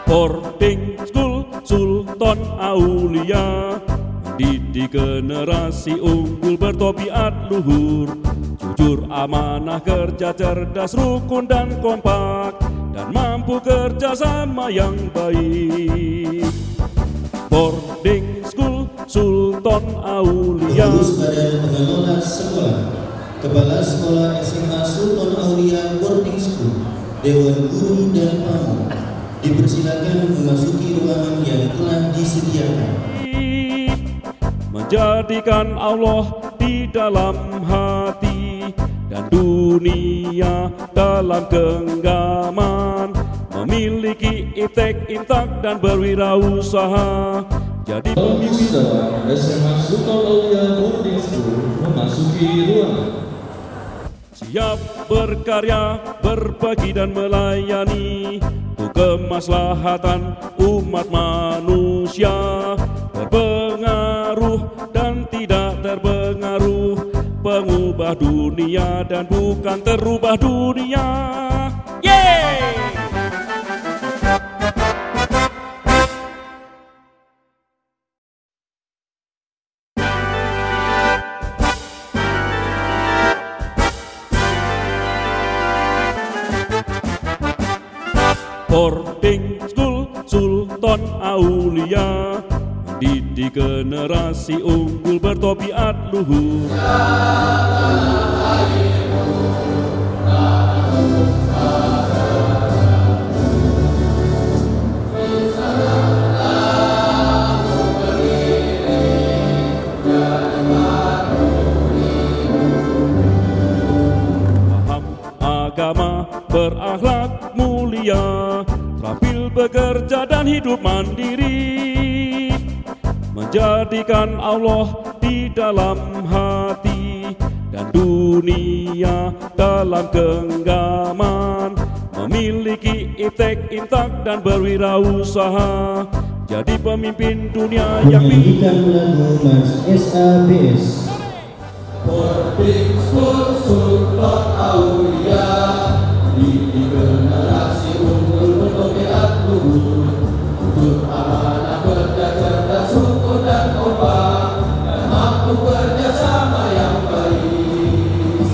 Boarding School Sultan Aulia, mendidik generasi unggul bertobiat luhur, jujur, amanah, kerja cerdas, rukun dan kompak, dan mampu kerja sama yang baik. Boarding School Sultan Aulia. Pengurus Badan Pengelola Sekolah, Kepala Sekolah SMA Sultan Aulia Boarding School, Dewan Guru dan Pamu, dipersilakan memasuki ruangan yang telah disediakan. Menjadikan Allah di dalam hati dan dunia dalam genggaman, memiliki iptek, intak dan berwirausaha, jadi pemimpin SMA Sultan Aulia Boarding School memasuki ruangan. Siap berkarya, berbagi dan melayani untuk kemaslahatan umat manusia, berpengaruh dan tidak terpengaruh, pengubah dunia dan bukan terubah dunia. Yeay! Boarding School Sultan Aulia, mendidik generasi unggul bertobiat luhur. Paham agama, berakhlak mulia, terampil bekerja dan hidup mandiri, menjadikan Allah di dalam hati dan dunia dalam genggaman, memiliki iptek, intak dan berwirausaha, jadi pemimpin dunia yang Menyanyikan lagu Mas SABS. Boarding School Sultan Aulia, mendidik generasi unggul bertobiat luhur, jujur, amanah, kerja cerdas, rukun dan kompak, dan mampu kerja sama yang baik.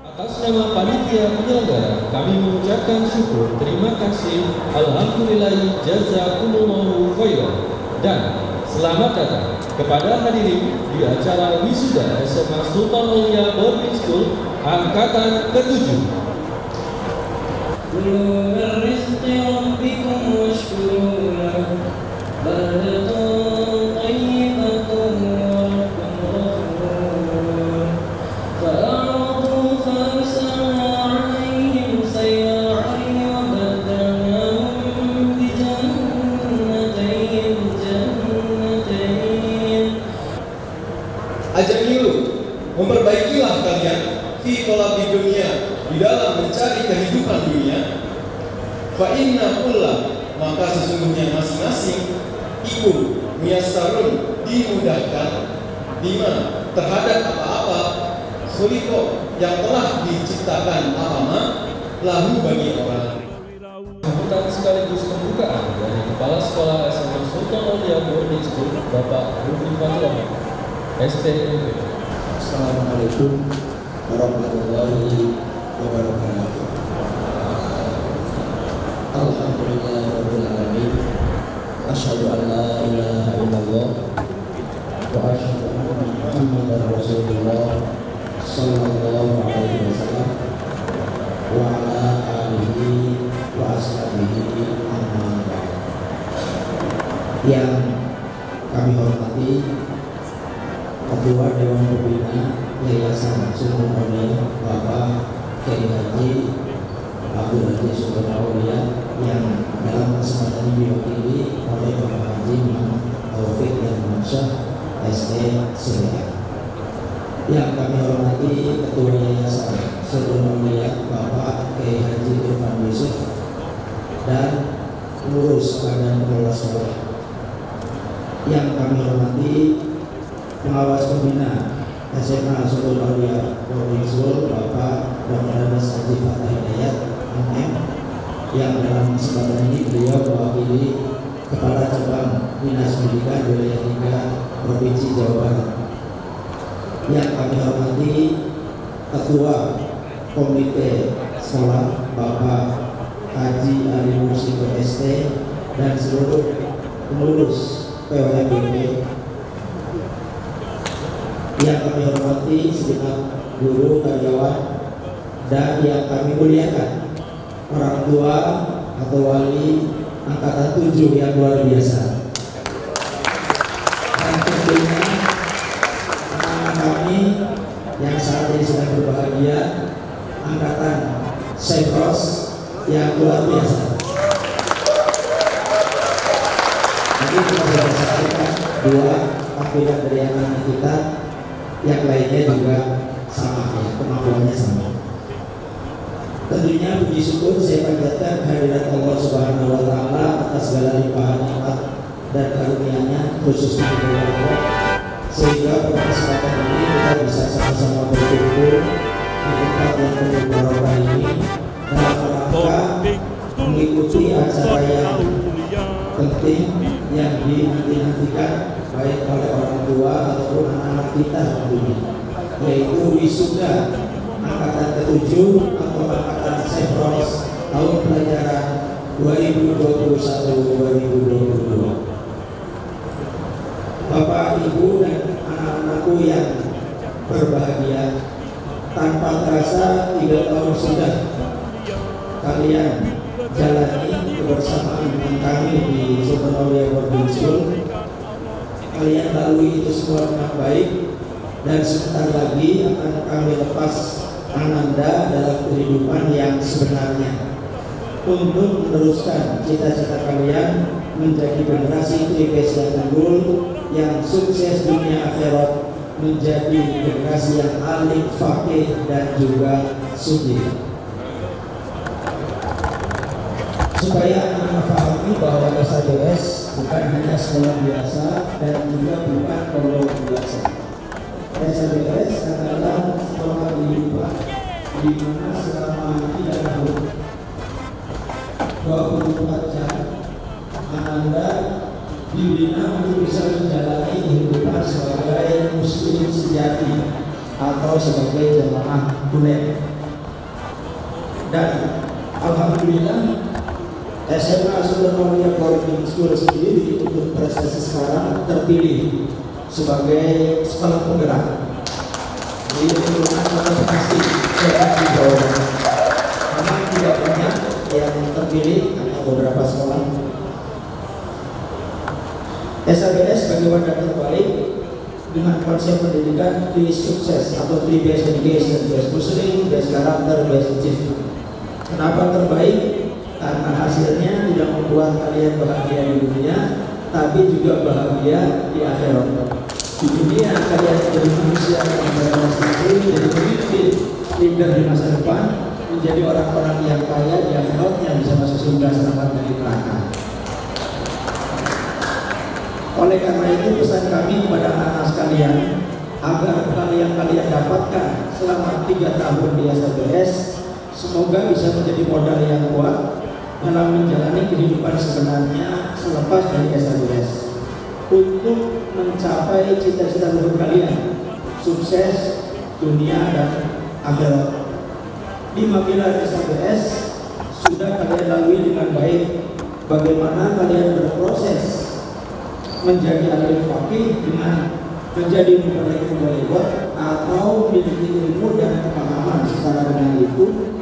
Atas nama panitia penyelenggara, kami mengucapkan syukur, terima kasih, alhamdulillah, jazakumullahu khairan, dan selamat datang kepada hadirin di acara wisuda SMA Sultan Aulia Boarding School angkatan ke-7. كلوا من رزق ربكم واشكروا له بلدة طيبة ورب غفور فأعرضوا فأرسلنا عليهم سيل العرم وبدلناهم بجنتين Ajak niru, memperbaikilah kalian fi tolab di dunia, di dalam mencari kehidupan dunia. Fa inna kulla, maka sesungguhnya masing-masing iku miyassarun, dimudahkan, lima, terhadap apa-apa khuliqa, yang telah diciptakan apa-apa lahu bagi orang. Sambutan sekaligus pembukaan dari Kepala Sekolah SMA Sultan Aulia Boarding School, Bapak Rudi Fatul, STMP. Assalamualaikum warahmatullahi wabarakatuh. Alhamdulillahirabbil alamin. Asyhadu an la ilaha illallah wa asyhadu anna Muhammadar Rasulullah sallallahu alaihi wasallam wa ala alihi wa ashabihi amma ba'd. Yang kami hormati Ketua Dewan Pembina Yayasan Sultan Aulia Bapak Kiai Haji Abdul Haji Sultan Aulia, yang dalam kesempatan ini diwakili oleh Bapak Haji Muhammad Taufik dan Mansyah SD Surya. Yang kami hormati Ketua Yayasan Sultan Aulia Bapak Kiai Haji Irfan Yusuf dan pengurus Badan Pengelola Sekolah. Yang kami hormati pengawas pembina SMA Sultan Aulia Boarding School Bapak Dr. Haji Fatah Hidayat MM, yang dalam kesempatan ini beliau mewakili Kepala Cabang Dinas Pendidikan Wilayah 3 Provinsi Jawa Barat. Yang kami hormati Ketua Komite Sekolah Bapak Haji Ali Mursyid ST dan seluruh pengurus PWMBP. Yang kami hormati segenap guru, karyawan, dan yang kami muliakan orang tua atau wali angkatan 7 yang luar biasa. Dan tentunya anak kami yang saat ini sedang berbahagia, angkatan Cyprus yang luar biasa. Jadi kita sudah saksikan 2 tampilan dari anak kita, yang lainnya juga sama ya, kemampuannya sama. Tentunya puji syukur saya panjatkan hadirat Allah Subhanahu wa Ta'ala atas segala limpahan nikmat dan karunia-Nya, khususnya kepada Allah, sehingga pada kesempatan ini kita bisa sama-sama berkumpul di tempat yang penuh barokah ini dalam rangka mengikuti acara yang penting yang dinanti-nantikan baik oleh orang tua ataupun anak-anak kita tentunya, yaitu wisuda angkatan ke-7 atau angkatan Cyprus tahun pelajaran 2021-2022. Bapak, Ibu, dan anak-anakku yang berbahagia, tanpa terasa 3 tahun sudah kalian jalani kebersamaan dengan kami di Sultan Aulia Boarding School. Kalian lalui itu semua dengan baik, dan sebentar lagi akan kami lepas Ananda dalam kehidupan yang sebenarnya untuk meneruskan cita-cita kalian menjadi generasi IPS yang unggul, yang sukses dunia akhirat, menjadi generasi yang alim, faqih, dan juga sugih. Supaya anak-anak pahami bahwa SABS bukan hanya sekolah biasa dan juga bukan pondok biasa. SABS adalah sekolah kehidupan di mana selama 3 tahun 24 jam Anda dibina untuk bisa menjalani kehidupan sebagai muslim sejati atau sebagai jemaah tulen. Dan alhamdulillah SMA Sultan Aulia Boarding School sendiri untuk prestasi sekarang terpilih sebagai sekolah penggerak. Jadi merupakan pasti di Jawa Barat. Memang tidak banyak yang terpilih, hanya beberapa sekolah. SABS sebagai wadah terbaik dengan konsep pendidikan Tri Sukses atau Tri Best Education, Best Muslim, Best Karakter, Best Achievement. Kenapa terbaik? Karena hasilnya tidak membuat kalian bahagia di dunia, tapi juga bahagia di akhirat. Di dunia kalian menjadi manusia yang berprestasi, menjadi pemimpin, leader di masa depan, menjadi orang-orang yang kaya di akhirat yang bisa masuk surga selamat dari neraka. Oleh karena itu pesan kami kepada anak-anak sekalian, agar bekal yang kalian dapatkan selama 3 tahun di SABS semoga bisa menjadi modal yang kuat dalam menjalani kehidupan sebenarnya selepas dari SABS untuk mencapai cita-cita luhur kalian, sukses dunia dan akhirat. Di Mabila SABS sudah kalian lalui dengan baik bagaimana kalian berproses menjadi alim faqih dengan menjadi muballigh atau memiliki ilmu dan pemahaman secara dengan itu.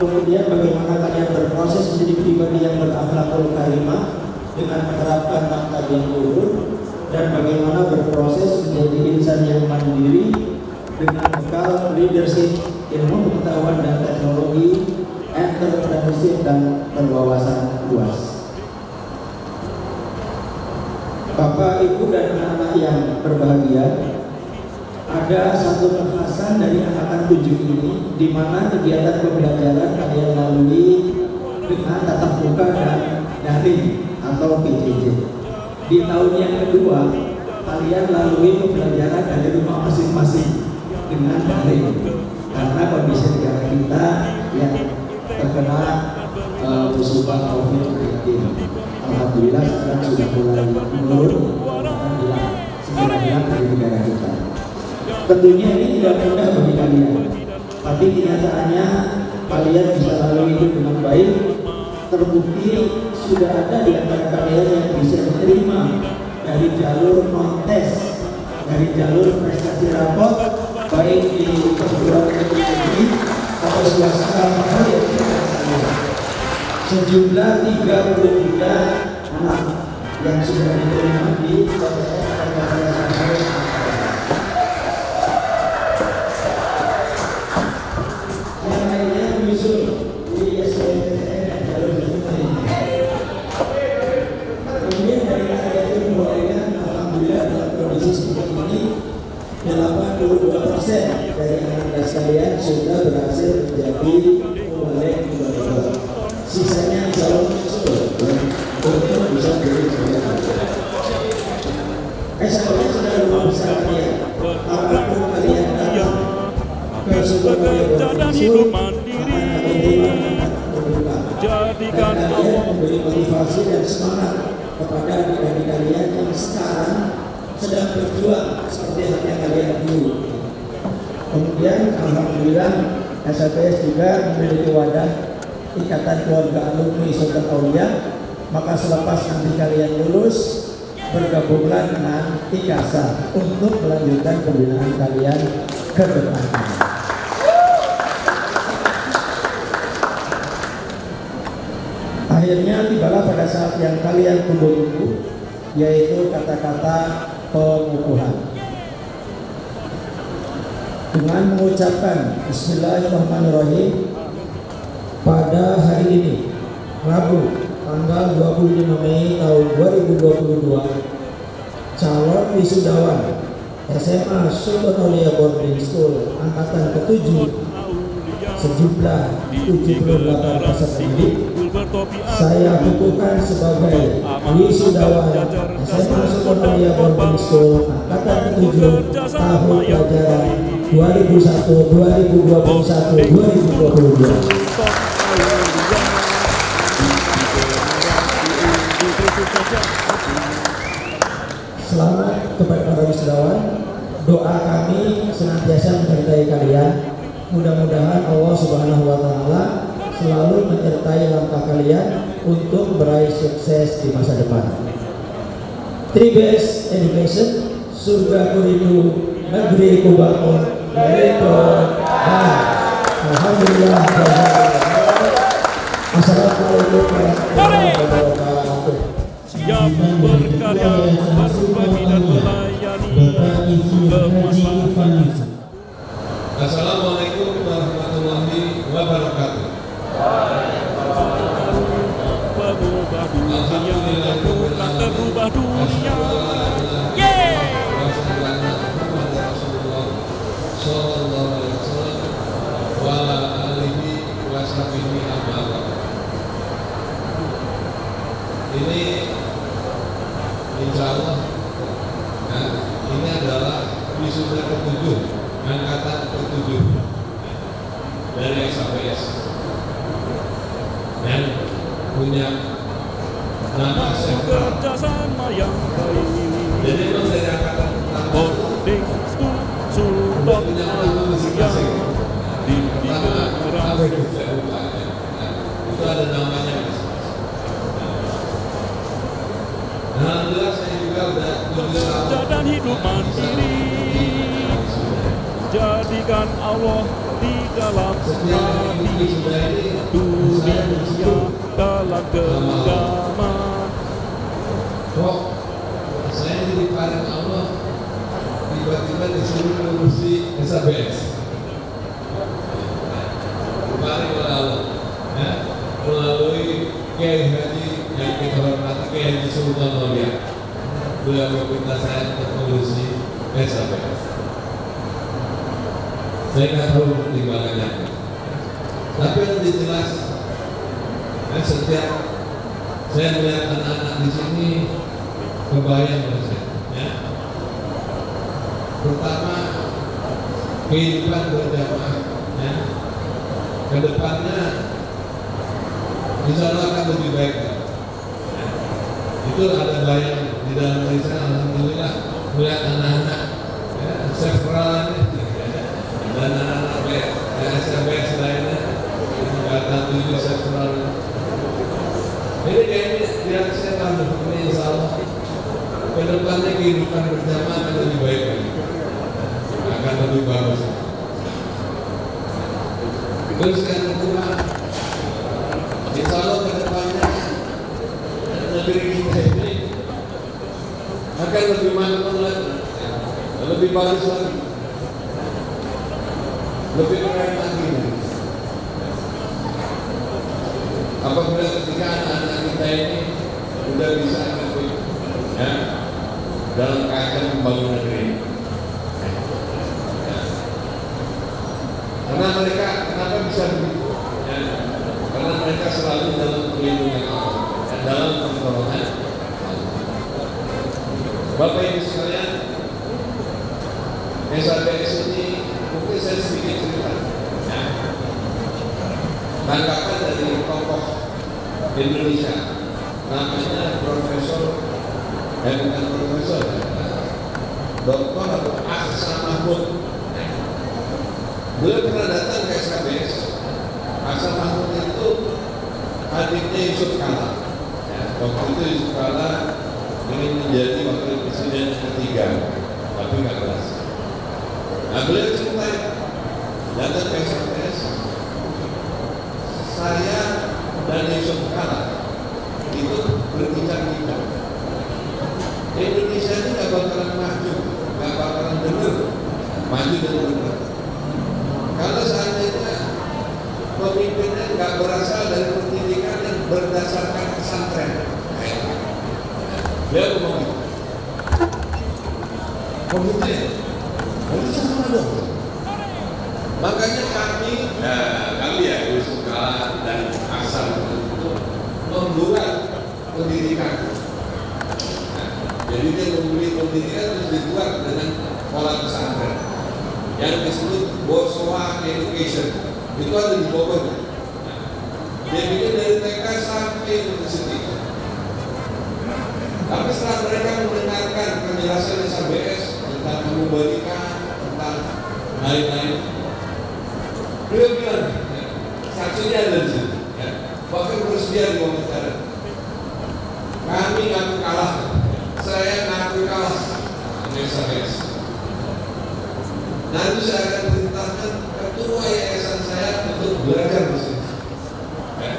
Kemudian bagaimana kalian berproses menjadi pribadi yang berakhlakul karimah dengan menerapkan maktab yang luhur, dan bagaimana berproses menjadi insan yang mandiri dengan bekal leadership, ilmu pengetahuan dan teknologi, entrepreneurship dan berwawasan luas. Bapak, Ibu, dan anak-anak yang berbahagia, ada satu kekhasan dari angkatan 7 ini, di mana kegiatan pembelajaran kalian lalui dengan tatap muka dan daring atau PJJ. Di tahun yang kedua, kalian lalui pembelajaran dari rumah masing-masing dengan daring, karena kondisi negara kita yang terkena musibah COVID-19. Alhamdulillah sekarang sudah mulai menurun, segera hilang dari negara kita. Tentunya ini tidak mudah bagi kalian, tapi kenyataannya kalian bisa lalu hidup dengan baik. Terbukti sudah ada di antara kalian yang bisa diterima dari jalur non-tes, dari jalur prestasi rapot, baik di perguruan tinggi atau swasta maupun sejumlah 33 anak yang sudah diterima di yang lainnya menyusul di SBMPTN dan jalur berikutnya. Kemudian dari kalian itu mulaikan alhamdulillah dalam kondisi seperti ini 82% dari anak sekalian sudah berhasil menjadi pembalik kembali. Sisanya jauh menyusul untuk bisa menjadi pembalik. Saya sudah rumah besar kalian. Apapun kalian datang ke sebuah hidup mandiri, jadikan kalian memberi motivasi dan semangat kepada adik-adik kalian yang sekarang sedang berjuang seperti halnya kalian dulu. Kemudian alhamdulillah SLPS juga memiliki wadah Ikatan Keluarga Alumni Sultan Aulia. Maka selepas nanti kalian lulus, bergabunglah dengan IKASA untuk melanjutkan pembinaan kalian ke depan. Akhirnya tibalah pada saat yang kalian tunggu-tunggu, yaitu kata-kata pengukuhan. Dengan mengucapkan Bismillahirrahmanirrahim, pada hari ini Rabu tanggal 25 Mei tahun 2022, calon wisudawan SMA Sultan Aulia Boarding School angkatan ke-7 sejumlah 78 peserta didik saya kukuhkan sebagai wisudawan SMA Sultan Aulia Boarding School angkatan ke-7 tahun pelajaran 2021-2022. Selamat kepada para wisudawan. Doa kami senantiasa menyertai kalian. Mudah-mudahan Allah Subhanahu wa Ta'ala selalu menyertai langkah kalian untuk meraih sukses di masa depan. 3BS Education, surga kurindu, negeri kubangun, Rekod. Alhamdulillah. Assalamualaikum warahmatullahi wabarakatuh. Siap berkarya, berbagi dan melayani kemaslahatan. Assalamualaikum warahmatullahi wabarakatuh. Berubah dunia, tak terubah dunia. Ini insya Allah, nah, ini adalah wisuda ke-7 angkatan ke-7 dari SAPS dan punya nama kerjasama yang baik. jadi memang dari angkatan pertama Boarding School Sultan Aulia di pertama itu ada namanya. Alhamdulillah saya juga udah kerja dan hidup mandiri, jadikan Allah di dalam hati, dunia dalam genggaman. Kok saya jadi parent Allah tiba-tiba disuruh ngurusi SABS kemarin oleh Allah ya, melalui Kiai Haji yang kita hormati Kiai Haji Sultan Aulia. Beliau meminta saya untuk mengurusi SABS. Saya nggak tahu pertimbangannya, tapi yang jelas setiap saya melihat anak-anak di sini kebayang saya. Ya. Pertama, kehidupan berjamaah. Ya. Kedepannya insya Allah akan lebih baik. Itu ada bayangan di dalam desa. Alhamdulillah melihat anak-anak several dan anak-anak SBS lainnya datang juga several. Jadi kayaknya tidak saya tahu ini insya Allah kedepannya kehidupan bersama akan lebih baik lagi, akan lebih bagus. Terus yang kedua, insya Allah kedepannya negeri kita ini akan lebih makmur lagi, lebih bagus lagi, lebih keren lagi. Apabila ketika anak-anak kita ini sudah bisa aktif ya, dalam keadaan membangun negeri, karena mereka kenapa bisa begitu? Ya, karena mereka selalu dalam perlindungan Allah dan dalam pertolongan Allah. Bapak Ibu sekalian, SBS ini mungkin saya sedikit cerita. Ya. Tanggapan dari tokoh Indonesia, namanya Profesor, bukan Profesor, Dr. Aksa Mahmud. Beliau pernah datang ke SBS. Aksa Mahmud itu adiknya Yusuf Kala. Ya, waktu itu Yusuf Kala ingin menjadi wakil presiden ketiga, tapi nggak berhasil. Nah, beliau cerita datang ke SBS. Saya dan Yusuf Kala itu berbincang-bincang. Indonesia ini nggak bakalan maju, nggak bakalan benar maju dan benar. Kalau seandainya pemimpinnya nggak berasal dari pendidikan yang berdasarkan pesantren, dia ngomong gitu. Pemimpin, itu sama dong. Makanya kami ya Yusuf Kala dan Aksa itu membuat pendidikan. Nah, jadi dia membeli pendidikan terus dibuat dengan pola pesantren yang disebut Bosowa Education. Itu ada di Bogor. Nah, dia bikin dari TK sampai universitas. Tapi setelah mereka mendengarkan penjelasan SBS tentang mengembalikan tentang lain-lain, beliau bilang, saksinya ada di sini, ya. Bahkan bersedia diwawancara. Kami ngaku kalah, saya ngaku kalah, SBS. Nanti saya akan perintahkan ketua yayasan saya untuk belajar di sini. Ya.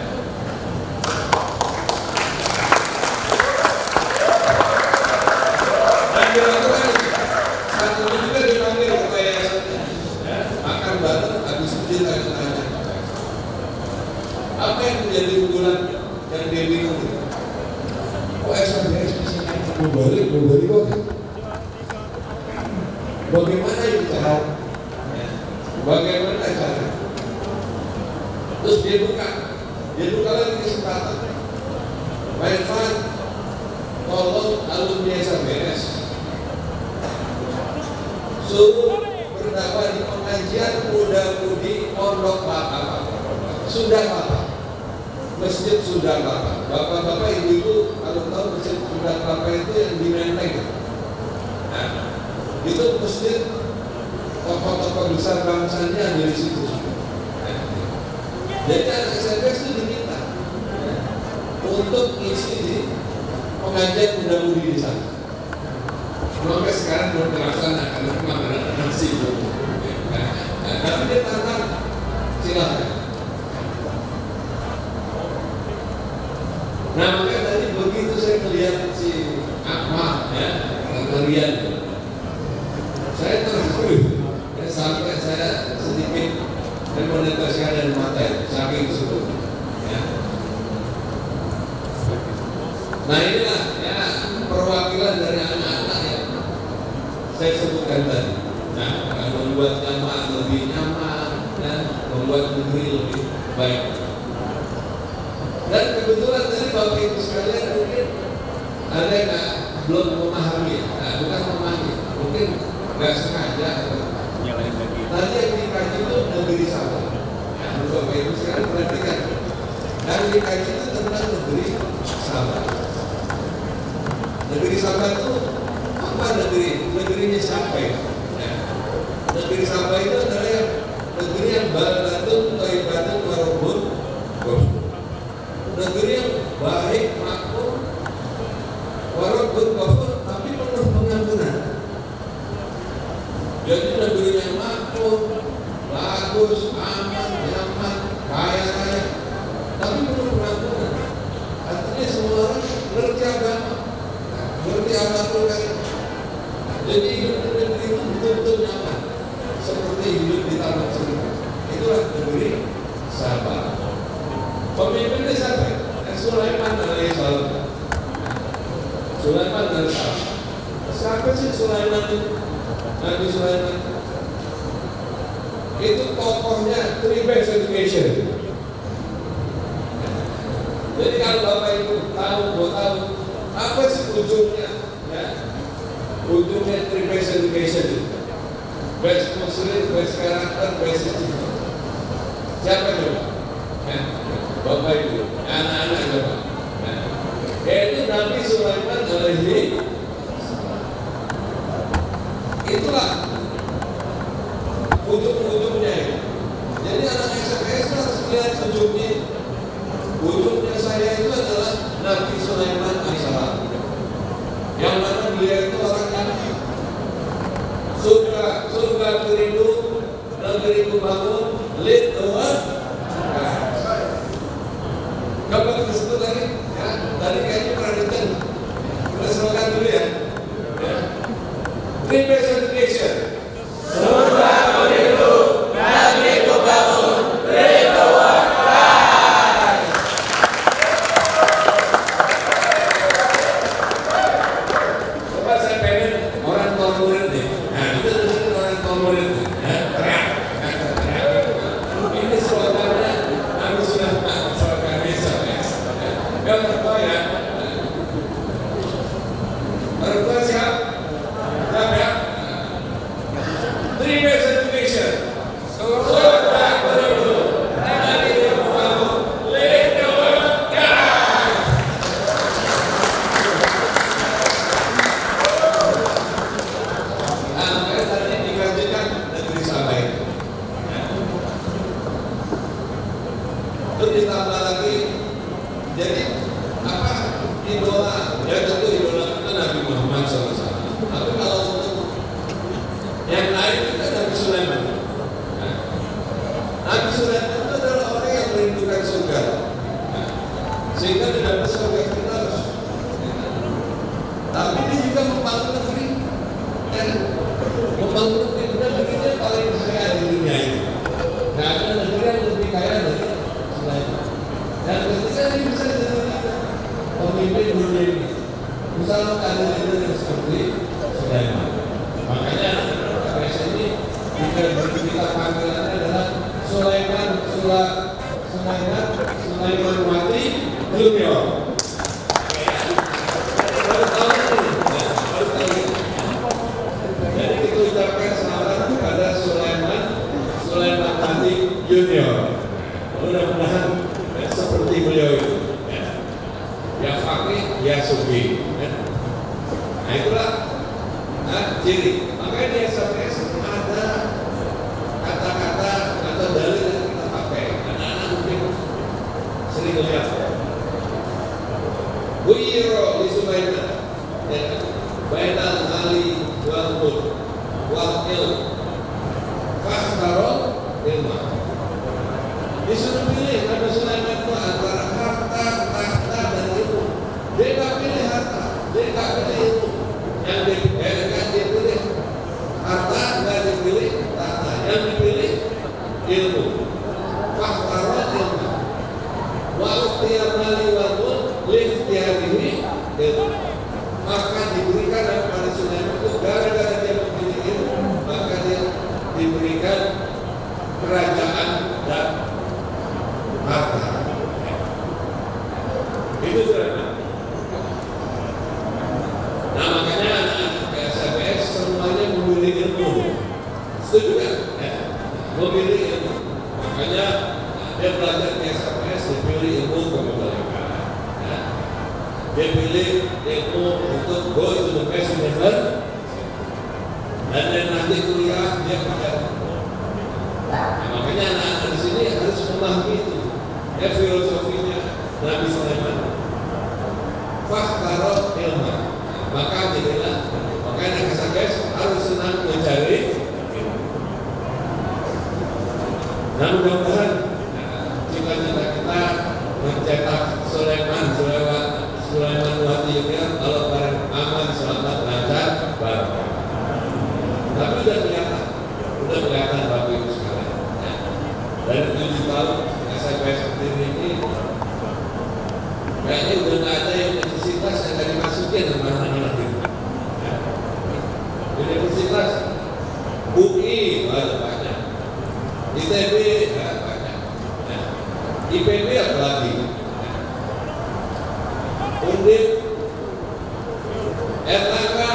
Dan dilakukan saat itu juga dipanggil ketua yayasannya, ya. Makan bareng, habis itu tanya. Apa yang menjadi unggulan yang dia bingung? Oh, SBS bisa balik kok. Bagaimana itu cara? Bagaimana cara? Terus dia buka lagi kesempatan. Pak Irfan, tolong alumni SBS suruh berdakwah di pengajian muda-mudi pondok Bapak. Sudah Bapak, masjid sudah Bapak. Bapak-bapak ibu-ibu kalau tahu masjid sudah Bapak itu yang di Menteng. Nah, itu masjid tokoh-tokoh besar bangsanya dari situ. Nah, jadi anak SBS itu diminta untuk isi di pengajian muda-mudi di sana. Maka sekarang belum terlaksana karena memang masih belum. Tapi dia tantang, silahkan. Nah, maka tadi begitu saya melihat si Akmal, ya, Rian, saya terharu, ya, sampai saya sedikit meneteskan dan mata saking tersebut. Ya. Nah, inilah ya perwakilan dari anak-anak yang saya sebutkan tadi. Nah, akan membuat jamaah lebih nyaman dan membuat negeri lebih baik. Dan kebetulan tadi Bapak Ibu sekalian mungkin ada yang belum memahami, nah, bukan memahami, mungkin nggak sengaja. Tadi yang dikaji itu negeri sawah. Nah, Bapak Ibu sekalian perhatikan, Dan dikaji itu tentang negeri Sabah. Negeri Sabah itu apa negerinya siapa ya? Negeri Sabah itu adalah negeri yang baldatun thayyibatun wa rabbun ghafur. Negeri yang baik, makmur, wa rabbun ghafur, tapi penuh pengampunan. Jadi negeri yang makmur, bagus, aman, nyaman, kaya raya, tapi penuh pengampunan. Artinya semua orang ngerti agama, ngerti apapun kan. Jadi hidup di negeri itu betul-betul nyaman, seperti hidup di taman surga. Itulah negeri Sabah. Pemimpinnya siapa? Sulaiman alaihissalam. Sulaiman alaihissalam. Siapa sih Sulaiman itu? Nabi Sulaiman itu tokohnya three-base education. Jadi kalau Bapak Ibu tahu, apa sih ujungnya? Ya? Ujungnya three-base education. Best Muslim, best karakter, best istiqomah. Siapa coba? Bapak Ibu, anak-anak coba. Yaitu Nabi Sulaiman alaihi. Itulah ujung-ujungnya. Jadi anak SMS harus lihat ujungnya. Ujungnya saya itu adalah Nabi Sulaiman alaihissalam. Yang mana beliau itu orang yang surga beridu, negeri kubangun, lead the world. Kapan disebut lagi? Ya, tadi kayaknya pernah dengar. Kita semangat dulu ya. Three-base education. Surga beridu, negeri kubangun, lead the world. Coba saya pengen orang tua murid nih. Nah, itu orang tua murid nih. Teriak. Ini slogannya Nabi Sulaiman, slogan desa. Yang pertama ya. Orang tua siap? Siap ya? Three-base education. Surga beridu, negeri kubangun, lead the world. Makanya tadi dikajikan negeri Sabah itu. Terus ditambah lagi, jadi apa idola? Ya tentu idola kita Nabi Muhammad SAW. Tapi kalau untuk yang lain kita Nabi Sulaiman. Nabi Sulaiman itu adalah orang yang merindukan surga, sehingga tidak surga kita harus. Tapi dia juga membangun negeri. Membangun negerinya paling kaya di dunia ini. Nah, ada negeri yang lebih kaya dari Sulaiman. Dan ketika dia bisa jadi pemimpin dunia ini, misalnya ada leader yang seperti Sulaiman. Makanya ini kita panggilannya adalah Sulaiman Wati Junior. Jadi kita ucapkan selamat kepada Sulaiman Wati Junior. Mudah-mudahan seperti beliau itu. Ya fakih, ya sufi. Nah itulah ciri. Makanya di SMS ada kata-kata atau dalil yang kita pakai. Anak-anak mungkin sering lihat. Buyiro di Sulaiman, Baital Ali wal Mulk wal Ilm, Fashtaro ilma. Disuruh pilih Nabi Sulaiman itu antara harta, tahta, dan ilmu. Dia nggak pilih harta, dia nggak pilih ilmu. Yang dipilih harta, nggak dipilih tahta. Yang dipilih ilmu. Fakhtaro ilmu. Wa ukhtiyar mali wal mulk liftiyarihi ilmu. Maka diberikan kepada Sulaiman itu gara-gara dia memilih ilmu, maka dia diberikan kerajaan dan harta. Itu Sulaiman. Nah makanya anak-anak SMS semuanya memilih ilmu. Setuju kan? Ya. Memilih ilmu. Makanya dia belajar di SMS dipilih ilmu kepemilikan. Ya. Dia pilih ilmu untuk go to the best university. Dan nanti kuliah dia belajar. Nah, makanya anak-anak di sini harus memahami itu. Ya, filosofinya Nabi Sulaiman. Fakhtaro ilmu. Maka jadilah. Makanya guys harus senang mencari. Nah, mudah-mudahan cita-cita kita mencetak Sulaiman Wati Yunior kalau bareng aman, selamat, lancar, bareng. Tapi udah kelihatan Bapak Ibu sekalian. Ya. Dari 7 tahun SMP seperti ini, kayaknya udah nggak ada universitas yang nggak dimasukin sama anak-anak itu. Ya. Universitas UI banyak, ITB banyak, ya. IPB apalagi, Undip, Erlangga,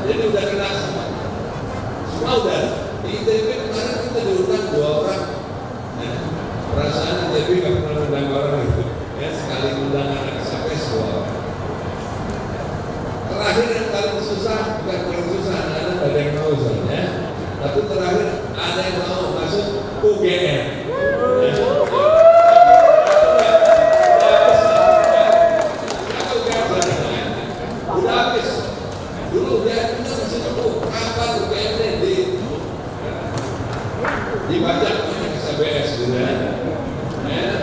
jadi udah kena semua udah di ITB kemarin kita diundang 2 orang. Nah, perasaan ITB gak pernah undang orang itu ya, sekali undang anak sampai 2 orang. Terakhir yang paling susah, bukan paling susah, ada yang mau soalnya, tapi terakhir ada yang mau masuk UGM. Udah habis. Dulu dia masih nemu kapan UGM dibaca oleh SBS gitu ya.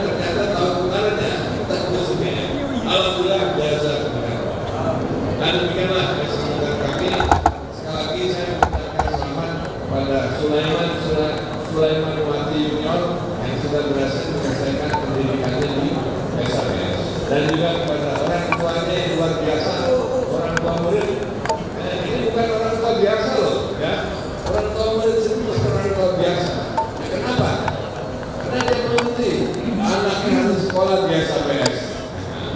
Ternyata tahun kemarin ya kita tembus UGM. Alhamdulillah biasa kemarin. Dan demikianlah kesempatan kami. Sekali lagi saya mengucapkan selamat kepada Sulaiman Wati Yunior yang sudah berhasil menyelesaikan pendidikannya di SBS. Dan juga kepada orang tuanya yang luar biasa, orang tua murid. Ini bukan orang tua biasa loh, ya. Orang tua murid sendiri bukan orang tua biasa. Ya, kenapa? Karena dia mengerti anaknya harus sekolah di SBS.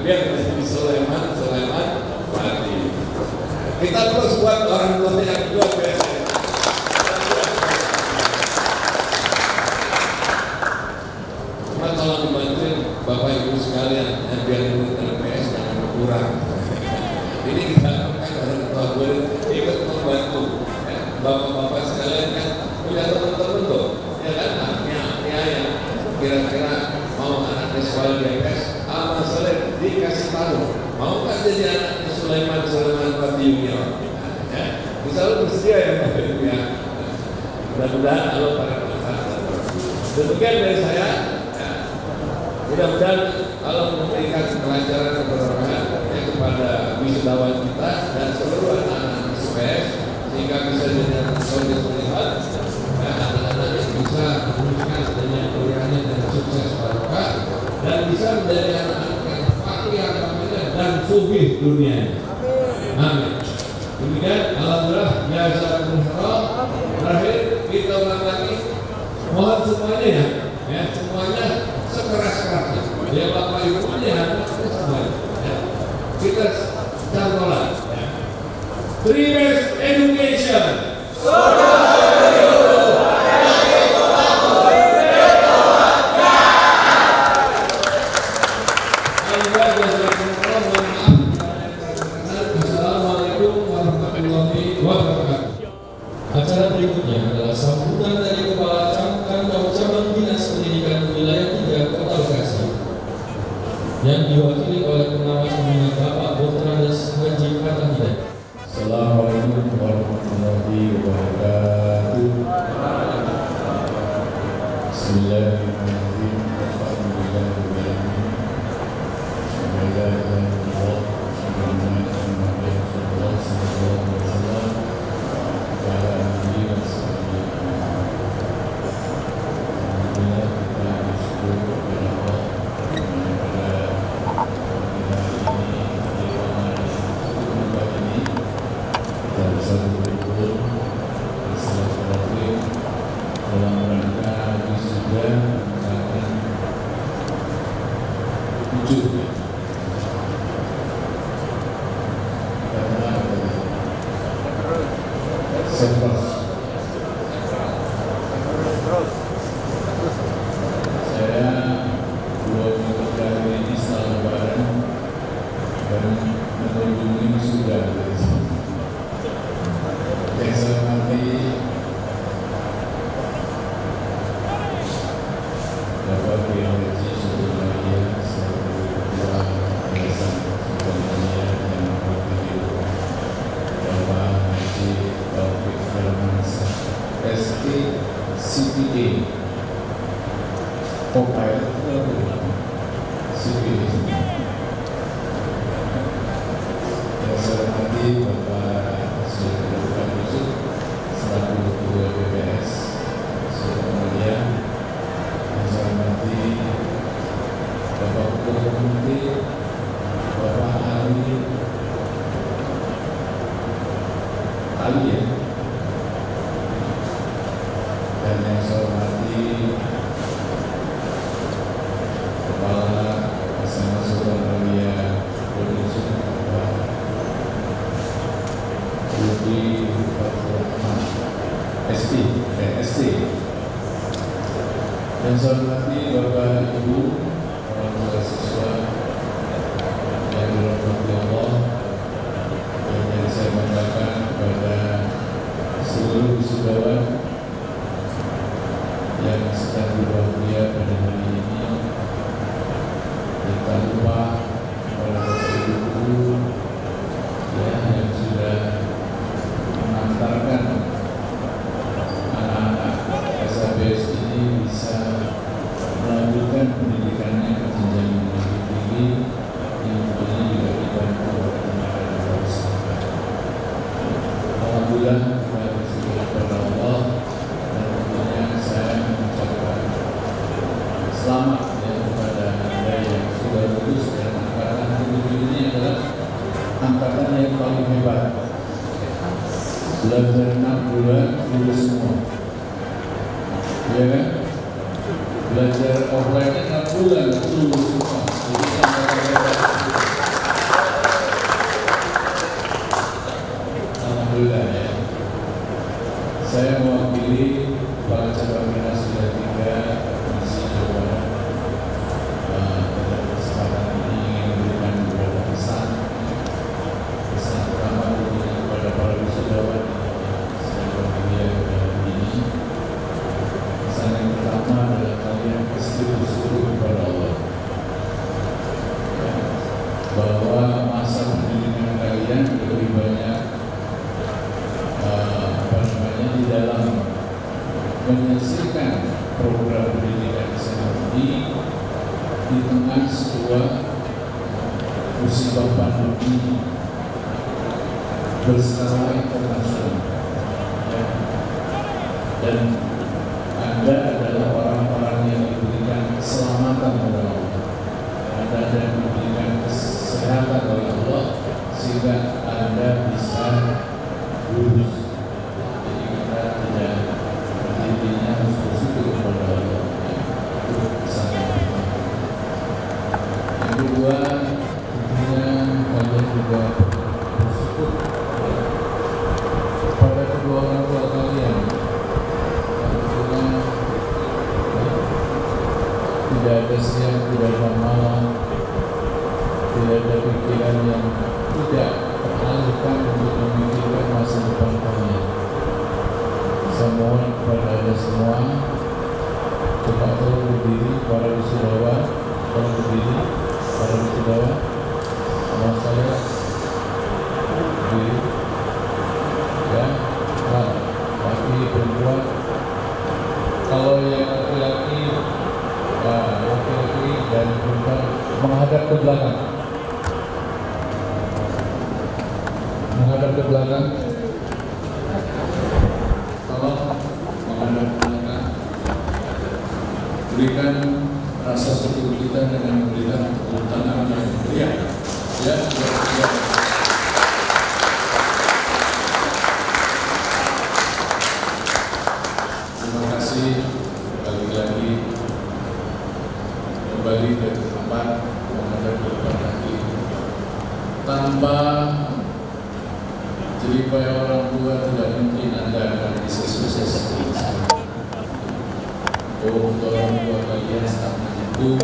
Dia menjadi Sulaiman Wati. Kita terus buat orang tua yang kedua biasa. Cuma tolong dibantuin Bapak Ibu sekalian, biar murid LPS jangan berkurang. Ini kita lakukan orang tua murid ikut membantu. Ya, bapak-bapak sekalian kan punya teman-teman tuh, ya kan, anaknya yang kira-kira mau anaknya sekolah di LPS, Mas Soleh dikasih tahu, mau kan jadi anaknya Sulaiman Wati Yunior. Ya, bisa lu bersedia ya Bapak Ibu ya. Mudah-mudahan Allah para manfaat. Demikian dari saya. Mudah-mudahan Allah memberikan kelancaran keberkahan kepada wisudawan kita dan seluruh anak-anak SPS sehingga bisa jadi solid solihat dan anak-anak yang bisa meneruskan dengan kuliahnya dengan sukses barokah dan bisa menjadi anak-anak yang fakih agamanya dan sugih dunia. Amin. Demikian alhamdulillah biasa muhara. Terakhir kita ulang lagi, mohon semuanya ya semuanya sekeras-kerasnya. Ya Bapak Ibu ya semuanya. Kita cantolan. 3 best education. Assalamualaikum warahmatullahi wabarakatuh. Acara berikutnya adalah sambutan dari Kepala Kantor Cabang Dinas Pendidikan Wilayah 3 Kota Bekasi yang diwakili oleh pengawas pembina Bapak Dr. Haji Fatah Hidayat. Assalamualaikum warahmatullahi wabarakatuh. Bismillahirrahmanirrahim. Alhamdulillahirrahmanirrahim. dalam rangka wisuda 7 karena servers. Saya 2 minggu terakhir ini setelah Lebaran dan mengunjungi sudah. Yang saya hormati Bapak Kiai Haji Sulaiman selaku Ketua Yayasan Sulaiman yang mewakili Bapak Haji Taufik Firmansyah ST CPA Kopilot CPA. Yang saya hormati Bapak Sulaiman Yusuf selaku Ketua BPS Surabaya. Yang saya hormati Bapak Ketua Komite Bapak Ali ya. Dan yang saya hormati Kepala SMA Surabaya Provinsi Bapak Budi Fathurrahman ST. Dan saya hormati Bapak Ibu orang tua siswa yang dirahmati Allah, dan yang saya banggakan kepada seluruh wisudawan yang sedang berbahagia pada hari ini. Kita lupa para bapak ibu guru yang sudah mengantarkan anak-anak SABS ini bisa melanjutkan pendidikannya ke jenjang yang lebih tinggi, yang tentunya juga dibantu oleh tenaga kesehatan. Alhamdulillah kita bersyukur kepada Allah, dan tentunya saya mengucapkan selamat ya kepada Anda yang sudah lulus, dan angkatan 7 ini adalah angkatan yang paling hebat. Belajar 6 bulan lulus semua, ya kan? Belajar offline 6 bulan lulus semua. Alhamdulillah ya. Saya mewakili Kepala Cabang Dinas Wilayah 3 Provinsi Jawa Barat. Pada kesempatan ini ingin memberikan beberapa pesan pertama tentunya kepada para wisudawan yang berbahagia pada hari ini. Pesan yang pertama adalah kalian pasti bersyukur kepada Allah ya, bahwa masa pendidikan kalian lebih banyak di dalam menyelesaikan program pendidikan ini di tengah sebuah musibah pandemi berskala internasional ya. Dan Anda adalah orang-orang yang diberikan keselamatan oleh Allah, Anda dan diberikan kesehatan oleh Allah sehingga Anda bisa lulus. Jadi kita tidak intinya harus bersyukur kepada Allah. Itu pesan yang pertama. Yang kedua, tentunya kalian juga bersyukur kepada kedua orang tua kalian. Tentunya tidak ada siang, tidak ada malam, tidak ada pikiran yang tidak teralihkan untuk memikirkan masa depan kalian. Saya mohon kepada Anda semua, coba tolong berdiri para wisudawan, tolong berdiri para wisudawan, sama saya berdiri, ya, nah, laki perempuan. Kalau yang laki-laki, ya, laki-laki dan perempuan menghadap ke belakang. Menghadap ke belakang, tolong menghadap ke belakang. Berikan rasa syukur kita dengan memberikan tepuk tangan yang meriah. Ya. Terima kasih lagi-lagi kembali ke tempat tanpa jeripaya orang tua tidak mungkin Anda akan bisa sukses seperti sekarang. Untuk orang tua kalian saat itu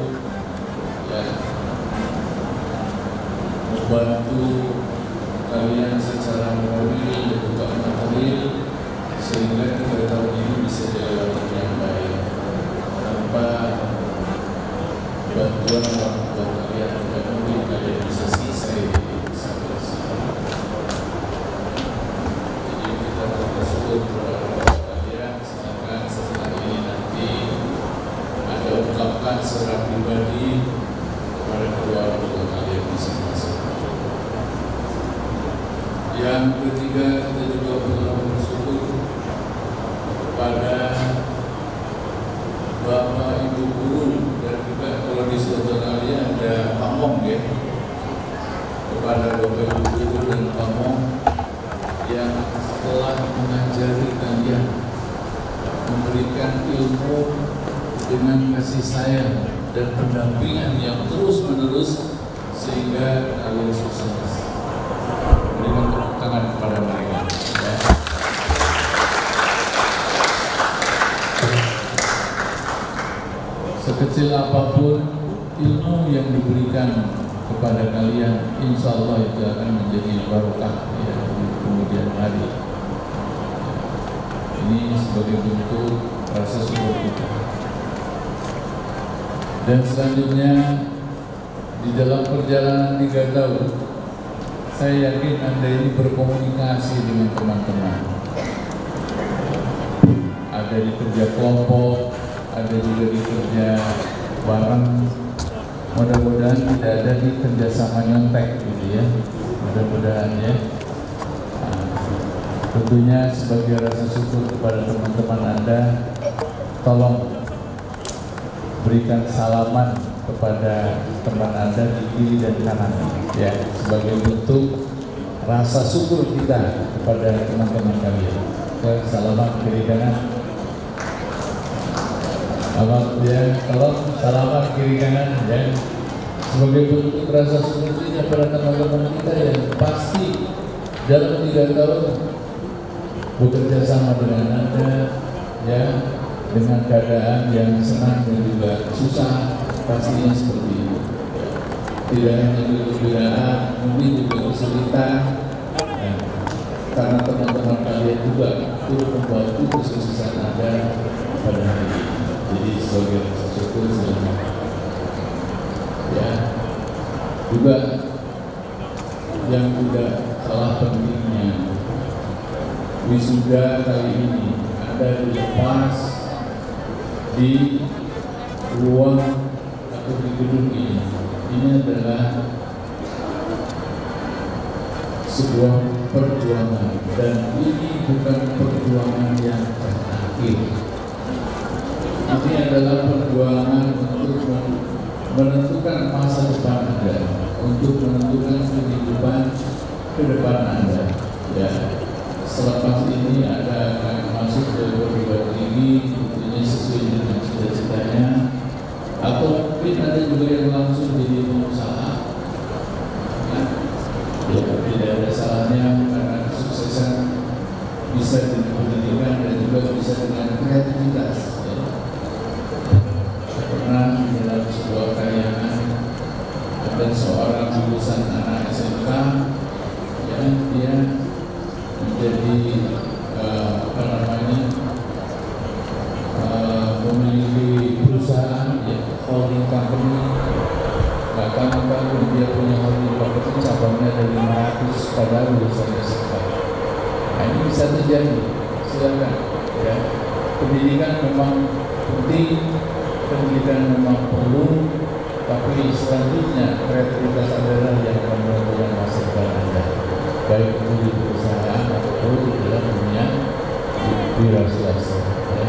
ya membantu kalian secara moral dan juga material sehingga 3 tahun ini bisa dilewati yang baik. Tanpa bantuan orang tua kalian tidak mungkin kalian bisa selesai sampai sini. Jadi kita bersyukur kepada kalian, silakan setelah ini nanti Anda ungkapkan secara pribadi kepada kedua orang tua kalian masing-masing. Yang ketiga, kita juga perlu bersyukur kepada Bapak Ibu guru dan juga kalau di saudara kalian ada pamong ya, kepada Bapak Ibu guru dan pamong yang telah mengajari kalian, memberikan ilmu dengan kasih sayang dan pendampingan yang terus menerus sehingga kalian sukses. Berikan tepuk tangan kepada mereka ya. Sekecil apapun ilmu yang diberikan kepada kalian, insya Allah itu akan menjadi barokah ya, di kemudian hari. Ini sebagai bentuk rasa syukur kita. Dan selanjutnya di dalam perjalanan 3 tahun, saya yakin Anda ini berkomunikasi dengan teman-teman. Ada di kerja kelompok, ada juga di kerja bareng. Mudah-mudahan tidak ada di kerjasama nyontek gitu ya. Mudah-mudahan ya. Nah, tentunya sebagai rasa syukur kepada teman-teman Anda, tolong berikan salaman kepada teman Anda di kiri dan kanan ya, sebagai bentuk rasa syukur kita kepada teman-teman kalian. Salaman kiri kanan. Kalau salaman kiri kanan ya, sebagai bentuk rasa syukur kita pada teman-teman kita yang pasti dalam 3 tahun bekerja sama dengan Anda ya, dengan keadaan yang senang dan juga susah, pastinya seperti itu. Tidak hanya kegembiraan, mungkin juga kesulitan, ya, karena teman-teman kalian juga turut membantu kesuksesan Anda pada hari ini. Jadi sebagai rasa syukur selamat. Ya, juga yang tidak kalah pentingnya, wisuda kali ini Anda dilepas di ruang atau di gedung ini. Ini adalah sebuah perjuangan dan ini bukan perjuangan yang terakhir. Ini adalah perjuangan untuk menentukan masa depan Anda, untuk menentukan kehidupan ke depan Anda. Ya, selepas ini Anda akan masuk ke perguruan tinggi, tentunya sesuai dengan cita-citanya, atau mungkin ada juga yang langsung jadi pengusaha. Ya, tidak ada salahnya karena kesuksesan bisa dengan pendidikan dan juga bisa dengan kreativitas. Ya. Pernah di dalam sebuah tayangan ada seorang lulusan anak SMK, ya, dia menjadi memiliki perusahaan ya, holding company. Bahkan dia punya holding company cabangnya dari 500 pada lulusan SMK. Nah, ini bisa terjadi. Silakan ya. Pendidikan memang penting, pendidikan memang perlu, tapi selanjutnya kreativitas adalah yang akan menentukan masa depan Anda, baik itu di perusahaan ataupun di dalam dunia wira swasta. Ya.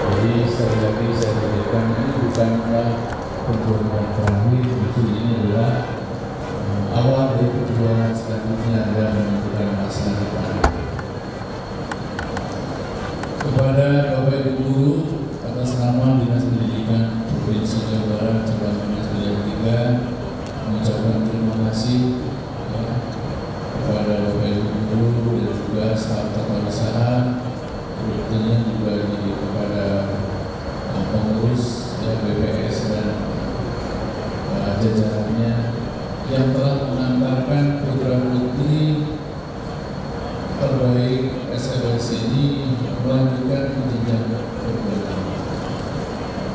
Jadi sekali lagi saya berikan, ini bukanlah perjuangan terakhir, justru ini adalah awal dari perjuangan selanjutnya Anda menentukan masa depan. Kepada Bapak Ibu Guru atas nama Dinas Pendidikan Provinsi Jawa Barat Cabang Dinas Pendidikan 3 mengucapkan terima kasih terbaik SLS ini melanjutkan ke jenjang perguruan tinggi.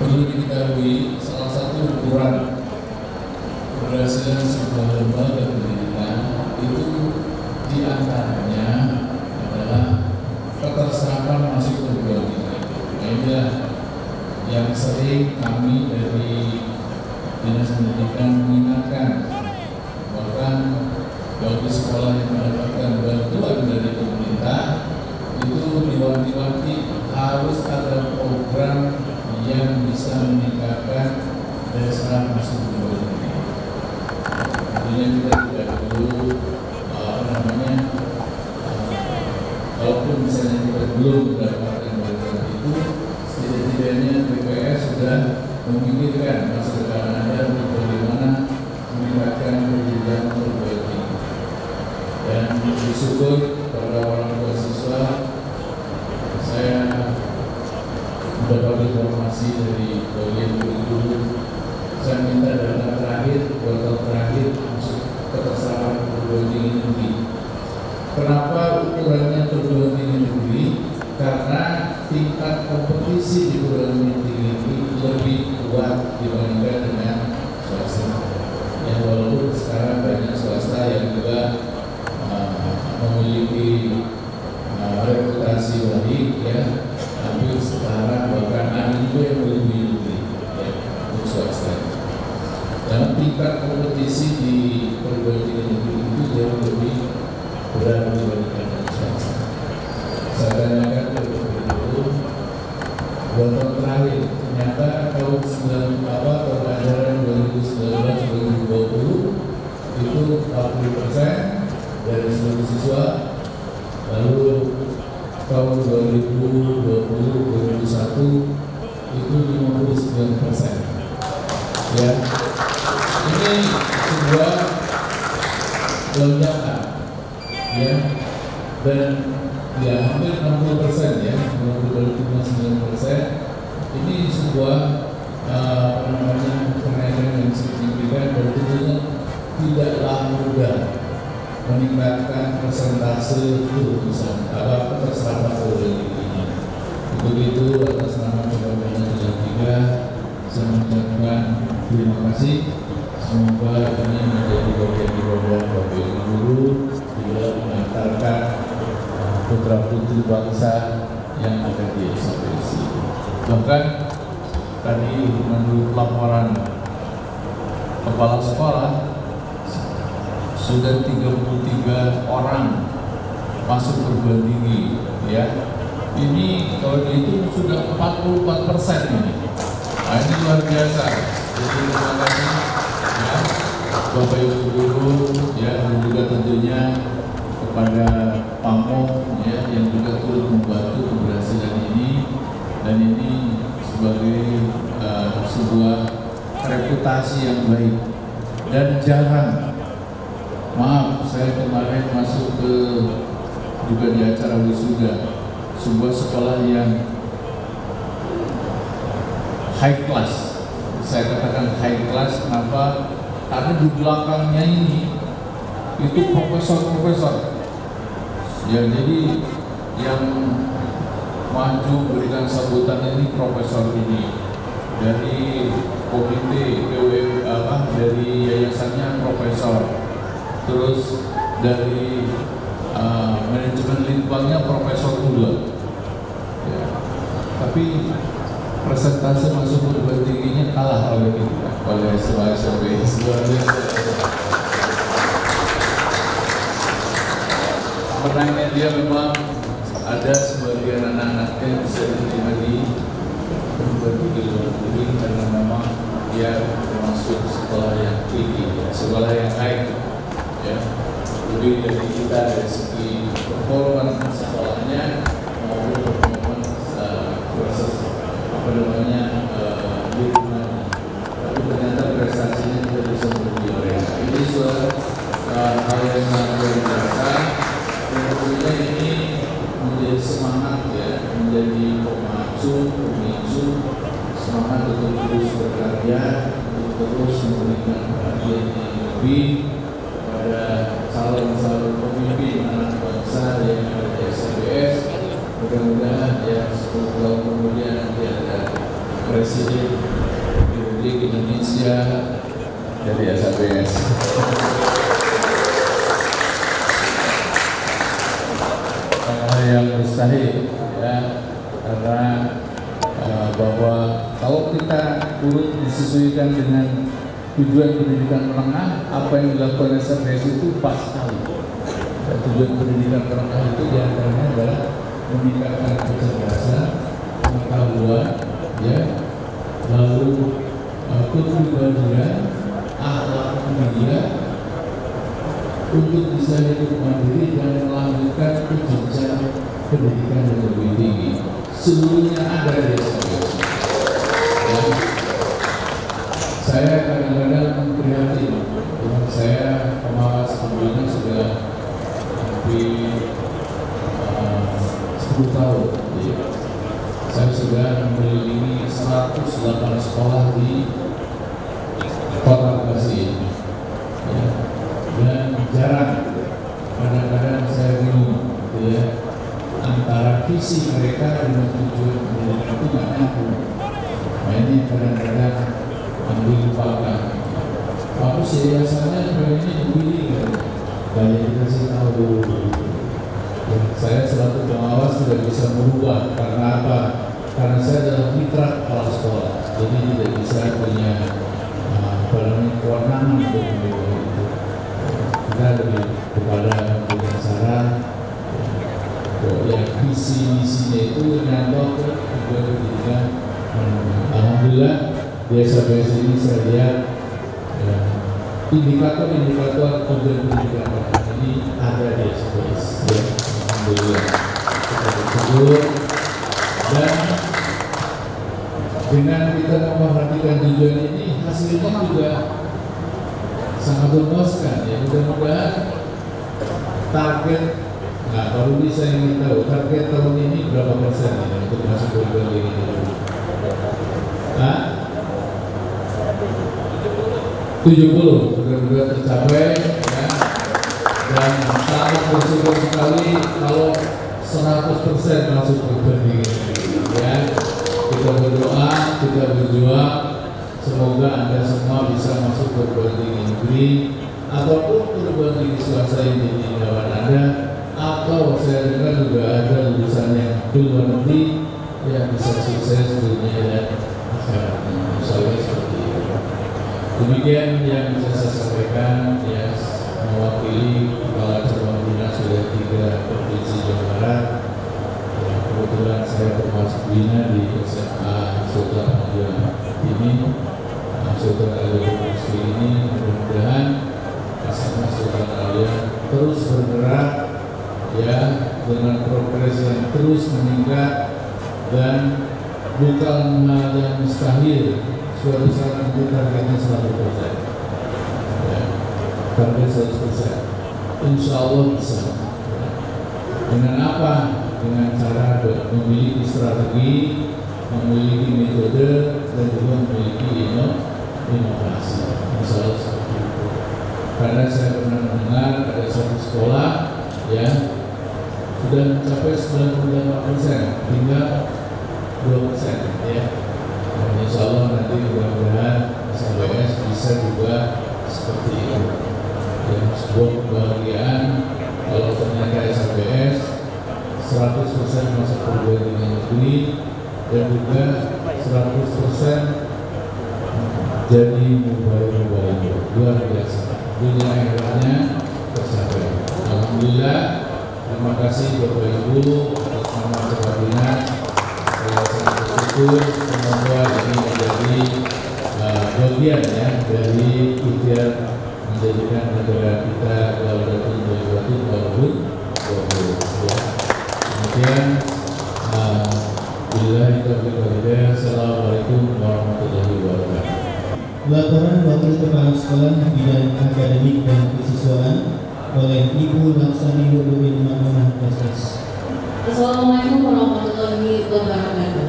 Perlu diketahui salah satu ukuran keberhasilan sebuah lembaga pendidikan itu diantaranya adalah keterserapan masuk perguruan tinggi. Nah, inilah yang sering kami dari Dinas Pendidikan mengingatkan, bahkan bagi sekolah yang mendapatkan bantuan dari pemerintah itu diwanti-wanti harus ada program yang bisa meningkatkan daya serap masuk perguruan tinggi. Artinya kita tidak perlu kalaupun misalnya kita belum mendapatkan bantuan itu, setidaknya BPS sudah memikirkan masa depan Anda untuk bagaimana meningkatkan pendidikan perguruan tinggi. Dan bersyukur pada orang tua siswa, saya mendapat informasi dari bagian guru. Saya minta data terakhir, kuartal terakhir masuk keterserapan perguruan tinggi negeri. Kenapa ukurannya perguruan tinggi negeri? Karena tingkat kompetisi di perguruan tinggi negeri lebih kuat dibandingkan dengan swasta. Ya, walaupun sekarang banyak swasta yang juga memiliki reputasi baik, ya, tapi sekarang bahkan ada juga yang melebihi negeri, ya, untuk swasta. Dalam tingkat kompetisi di perguruan tinggi negeri itu jauh lebih berat dibandingkan dengan swasta. Saya tanyakan ke guru, 2 tahun terakhir ternyata tahun ajaran 2019-2020 itu 40% dari seluruh siswa, lalu tahun 2020-2021 itu 59%. Ya, ini sebuah lonjakan, ya, dan ya hampir 60%, ya, 59%. Ini sebuah kenaikan yang signifikan, dan tentunya tidaklah mudah meningkatkan persentase lulusan keterserapan perguruan tinggi. Untuk itu, atas nama Kementerian Pendidikan, saya mengucapkan terima kasih. Semoga ini menjadi bagian di roda Bapak Ibu guru bila mengantarkan putra putri bangsa yang ada di SPSI. Bahkan tadi menurut laporan kepala sekolah sudah 33 orang masuk perguruan tinggi, ya. Ini kalau dihitung sudah 44% ini. Nah, ini luar biasa. Jadi terima kasih, ya, Bapak Ibu guru, ya, dan juga tentunya kepada Pamong, ya, yang juga turut membantu keberhasilan ini. Dan ini sebagai sebuah reputasi yang baik. Dan jarang, maaf, saya kemarin masuk ke juga di acara wisuda sebuah sekolah yang high class. Saya katakan high class kenapa? Karena di belakangnya ini itu profesor-profesor. Ya, jadi yang maju berikan sambutan ini profesor ini dari komite dari yayasannya profesor, terus dari manajemen litbangnya profesor juga, ya. Tapi presentasi masuk perguruan tingginya kalah oleh kita, oleh SPSI. Menangnya dia memang ada sebagian anak-anaknya yang bisa diterima di perguruan tinggi luar negeri karena memang dia termasuk sekolah yang tinggi, sekolah yang baik, ya. Lebih dari kita dari segi performa sekolahnya maupun performa proses lingkungan. Tapi ternyata prestasinya tidak bisa memenuhi mereka. Ini suatu hal yang sangat luar biasa. Dan tentunya ini menjadi semangat, ya, menjadi pemicu semangat untuk terus berkarya, untuk terus memberikan perhatian yang lebih pada calon-calon pemimpin anak bangsa yang ada di mudah-mudahan ya 10 tahun kemudian nanti ada Presiden Republik Indonesia dari SABS. Yang mustahil ya, karena bahwa kalau kita urut disesuaikan dengan tujuan pendidikan menengah, apa yang dilakukan SABS itu pas sekali. Dan tujuan pendidikan menengah itu diantaranya adalah meningkatkan kecerdasan, pengetahuan, ya, lalu kepribadian, akhlak mulia, untuk bisa hidup mandiri dan melanjutkan ke jenjang pendidikan yang lebih tinggi. Seluruhnya ada di SABS. Ya. Saya kadang-kadang prihatin, saya pengawas pembina sudah hampir 10 tahun. Ya. Saya sudah mengelilingi 108 sekolah di Kota Bekasi. Ya. Dan jarang, kadang-kadang saya bingung, ya, antara visi mereka dengan tujuan pendidikan itu nggak nyambung. Nah ini kadang-kadang dilupakan. Aku sih biasanya pengennya begini, banyak dikasih tahu dulu. Ya, saya selaku pengawas tidak bisa merubah, karena apa? Karena saya adalah mitra kepala sekolah, jadi tidak bisa punya kewenangan untuk merubah itu. Kita lebih kepada memberikan saran, yang visi misinya itu nyantol ke tujuan pendidikan. Alhamdulillah di SABS ini saya lihat ya, indikator-indikator tujuan pendidikan ini ada di SABS. Ya, alhamdulillah kita bersyukur, dan dengan kita memperhatikan tujuan ini hasilnya juga sangat memuaskan. Ya, mudah-mudahan target, nah baru bisa ingin tahu target tahun ini berapa persen ya, untuk masuk perguruan tinggi ini? 70 benar-benar tercapai ya. Dan sangat bersyukur sekali kalau 100% masuk perguruan tinggi ya. Kita berdoa, kita berjuang, semoga Anda semua bisa masuk perguruan tinggi negeri ataupun perguruan tinggi swasta yang di daerah Anda, atau saya dengar juga ada lulusan yang di luar negeri yang bisa sukses dunia dan akhiratnya. Insyaallah seperti itu. Demikian yang bisa saya sampaikan, ya, mewakili kepala cabang dinas wilayah 3 Provinsi Jawa Barat. Ya, kebetulan saya termasuk bina di SMA Sultan Agung ini, Sultan Agung ini. Mudah-mudahan SMA Sultan Agung terus bergerak ya dengan progres yang terus meningkat, dan bukan hal yang mustahil. Suatu saat nanti targetnya 100%. Ya, target 100%. Insya Allah bisa. Ya. Dengan apa? Dengan cara memiliki strategi, memiliki metode, dan juga memiliki inovasi. Insya Allah seperti itu. Karena saya pernah mendengar ada satu sekolah ya sudah mencapai 98%, tinggal 2% ya. Dan insya Allah nanti mudah-mudahan SABS bisa juga seperti itu. Ya, sebuah kebahagiaan kalau ternyata SABS 100% masuk perguruan tinggi negeri, dan juga 100% jadi mubalik luar biasa. Dunia akhirnya tercapai. Alhamdulillah. Terima kasih Bapak Ibu atas nama Kepala Dinas. Saya sangat bersyukur, semoga ini menjadi bagian ya dari ikhtiar menjadikan negara kita Daulatun Thayyibatun walaupun ya. Demikian, billahi taufiq wal hidayah. Assalamualaikum warahmatullahi wabarakatuh. Laporan Wakil Kepala Sekolah Bidang Akademik dan Kesiswaan oleh Ibu Laksani Nurul Makmunah Proses. Assalamualaikum warahmatullahi wabarakatuh.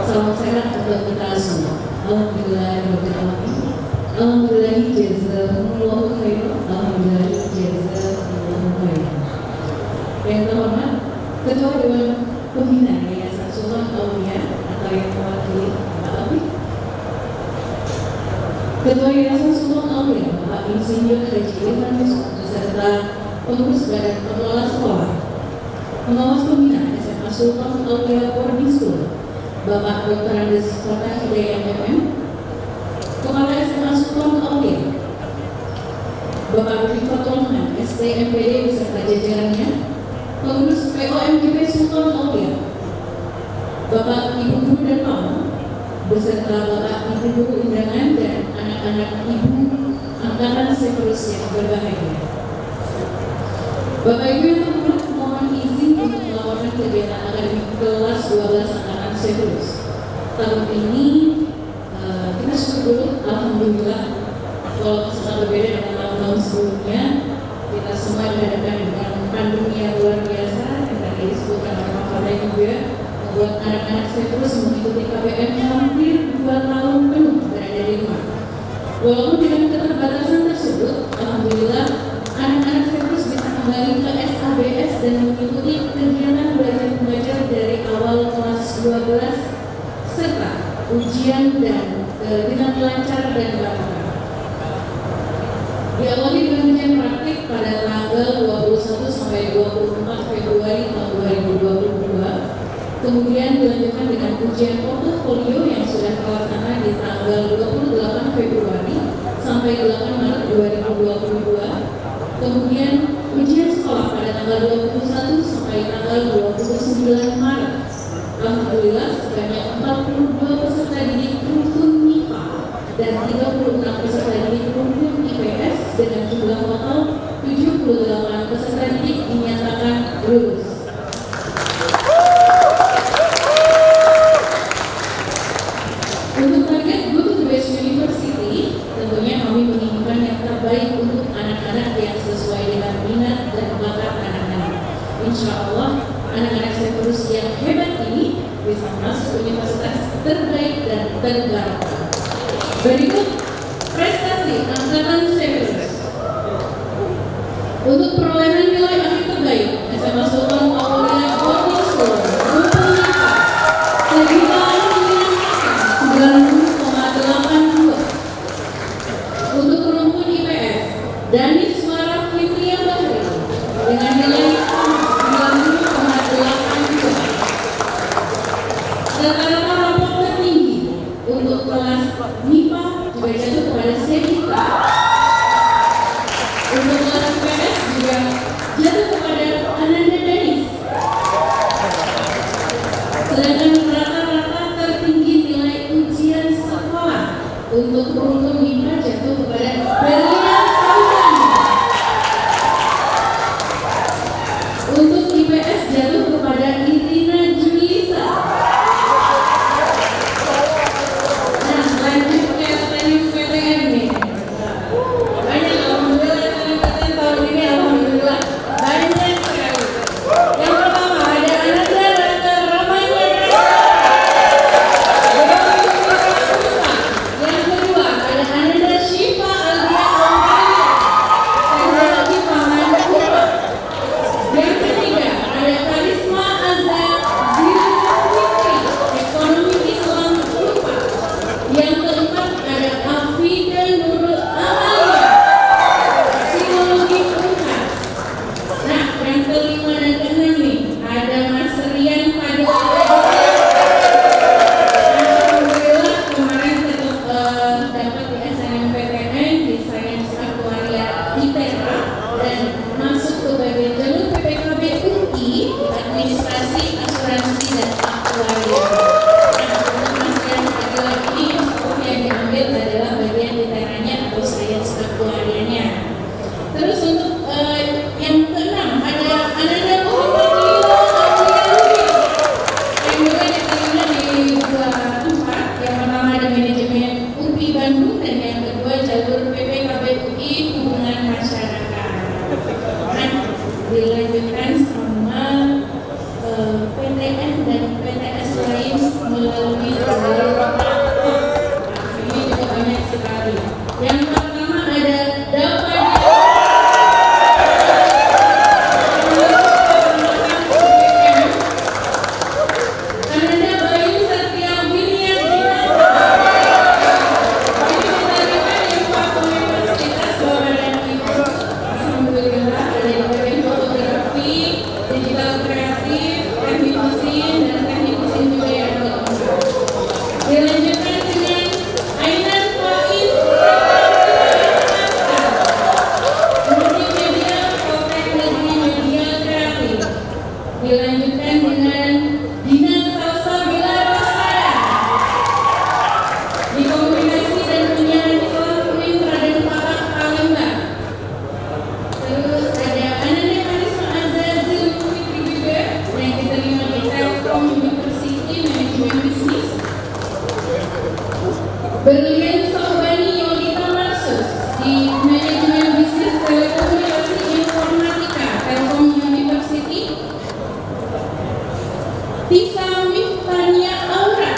Salam sehat untuk kita semua. Alhamdulillah jazakumullahu khairan. Alhamdulillah jazakumullahu khairan. Yang terhormat Ketua Dewan Pembina Yayasan Sultan Aulia atau yang mewakili Bapak Taufik. Ketua Yayasan Sultan Aulia Bapak Insinyur Haji Irfan Yusuf beserta pengurus badan pengelola sekolah. Pengawas Pembina SMA Sultan Aulia Boarding School Bapak Dr. Andes Kota Hidayat MM. Kepala SMA Sultan Aulia Bapak Rudi Fatulman STMPD beserta jajarannya. Pengurus POMGP Sultan Aulia Bapak Ibu Guru dan Paman beserta Bapak Ibu Guru undangan dan anak-anak Ibu angkatan Severus yang berbahagia. Bapak Ibu yang terhormat, mohon izin untuk melaporkan kegiatan akademik kelas 12 angkatan Severus. Tahun ini kita syukur dulu, alhamdulillah, kalau sangat berbeda dengan tahun-tahun sebelumnya. Kita semua dihadapkan dengan pandemi yang luar biasa yang tadi disebutkan oleh Pak Fadai juga, membuat anak-anak Severus mengikuti KBM hampir 2 tahun penuh berada di rumah. Walaupun dengan keterbatasan tersebut, alhamdulillah anak-anak Severus bisa kembali ke SABS dan mengikuti kegiatan belajar mengajar dari awal kelas 12 serta ujian dan dengan lancar dan berhasil. Diawali dengan ujian praktik pada tanggal 21 sampai 24 Februari tahun 2022. Kemudian dilanjutkan dengan ujian portofolio yang sudah terlaksana di tanggal 28 Februari sampai 8 Maret 2022. Kemudian ujian sekolah pada tanggal 21 sampai tanggal 29 Maret. Alhamdulillah sebanyak 42 peserta didik rukun MIPA dan 36 peserta didik rukun IPS dengan jumlah total 78 peserta didik dinyatakan lulus. Untuk target Go to the Best University, tentunya kami menginginkan yang terbaik untuk anak-anak yang sesuai dengan minat dan bakat anak-anak. Insya Allah, anak-anak Severus yang hebat ini bisa masuk universitas terbaik dan terbaik. Berikut prestasi angkatan Severus. Untuk perolehan nilai akhir terbaik, SMA Sultan Aulia Boarding School untuk rumpun IPS, Danis Mara Fitria Bahri dengan nilai 90,82. Rata-rata rapor tertinggi untuk kelas MIPA juga jatuh kepada Sevita. Untuk kelas IPS juga jatuh kepada Ananda Danis. Sedangkan rata-rata tertinggi nilai ujian sekolah untuk rumpun MIPA jatuh kepada Berlian Saudani. Untuk IPS jatuh kepada Irina Julisa. Nah, lanjut ke SNMPTN nih. Banyak, alhamdulillah SNMPTN tahun ini alhamdulillah banyak sekali. Yang pertama ada Ananda Rata Ramanya. Yang kedua ada Ananda Syifa Alia Almaria, Teknologi Pangan Putra. Yang ketiga ada Karisma Azhar Zilka Fitri, Ekonomi Islam Putra. Yang keempat ada Afida Nurul Amalia, Psikologi Putra. Nah, yang kelima dan keenam nih ada Mas Rian Fadil. Alhamdulillah kemarin tetap dapat di SNMPTN di Sains Aktuaria ITERA dan masuk ke bagian jalur PPKB UI di Administrasi Asuransi dan Aktuaria. Nah, untuk Mas Rian Fadil ini yang diambil adalah bagian ITERA-nya atau Sains Aktuarianya. Terus untuk yang keenam ada Ananda Muhammad Lila Adrianus yang juga diterima di 2 tempat. Yang pertama ada manajemen UPI Bandung dan yang kedua jalur PPKB UI Hubungan Masyarakat. Nah, dilanjutkan sama PTN dan PTS lain melalui jalur praktek. Ini juga banyak sekali. Yang pertama ada Dapat digital kreatif, teknik mesin, dan teknik mesin juga yang lengkap. Dilanjutkan dengan Ainan Faiz Multimedia Teknologi Media Kreatif. Dilanjutkan dengan Dina Salsabila Rosada di Komunikasi dan Penyiaran Islam UIN Raden Fatah Palembang. Terus ada Ananda Karisma Azazil Fitri juga yang diterima di Telkom University Manajemen Bisnis. Berlian Sobani Yolita Marsus di Manajemen Bisnis Telekomunikasi Informatika Telkom University. Tisa Miftania Aura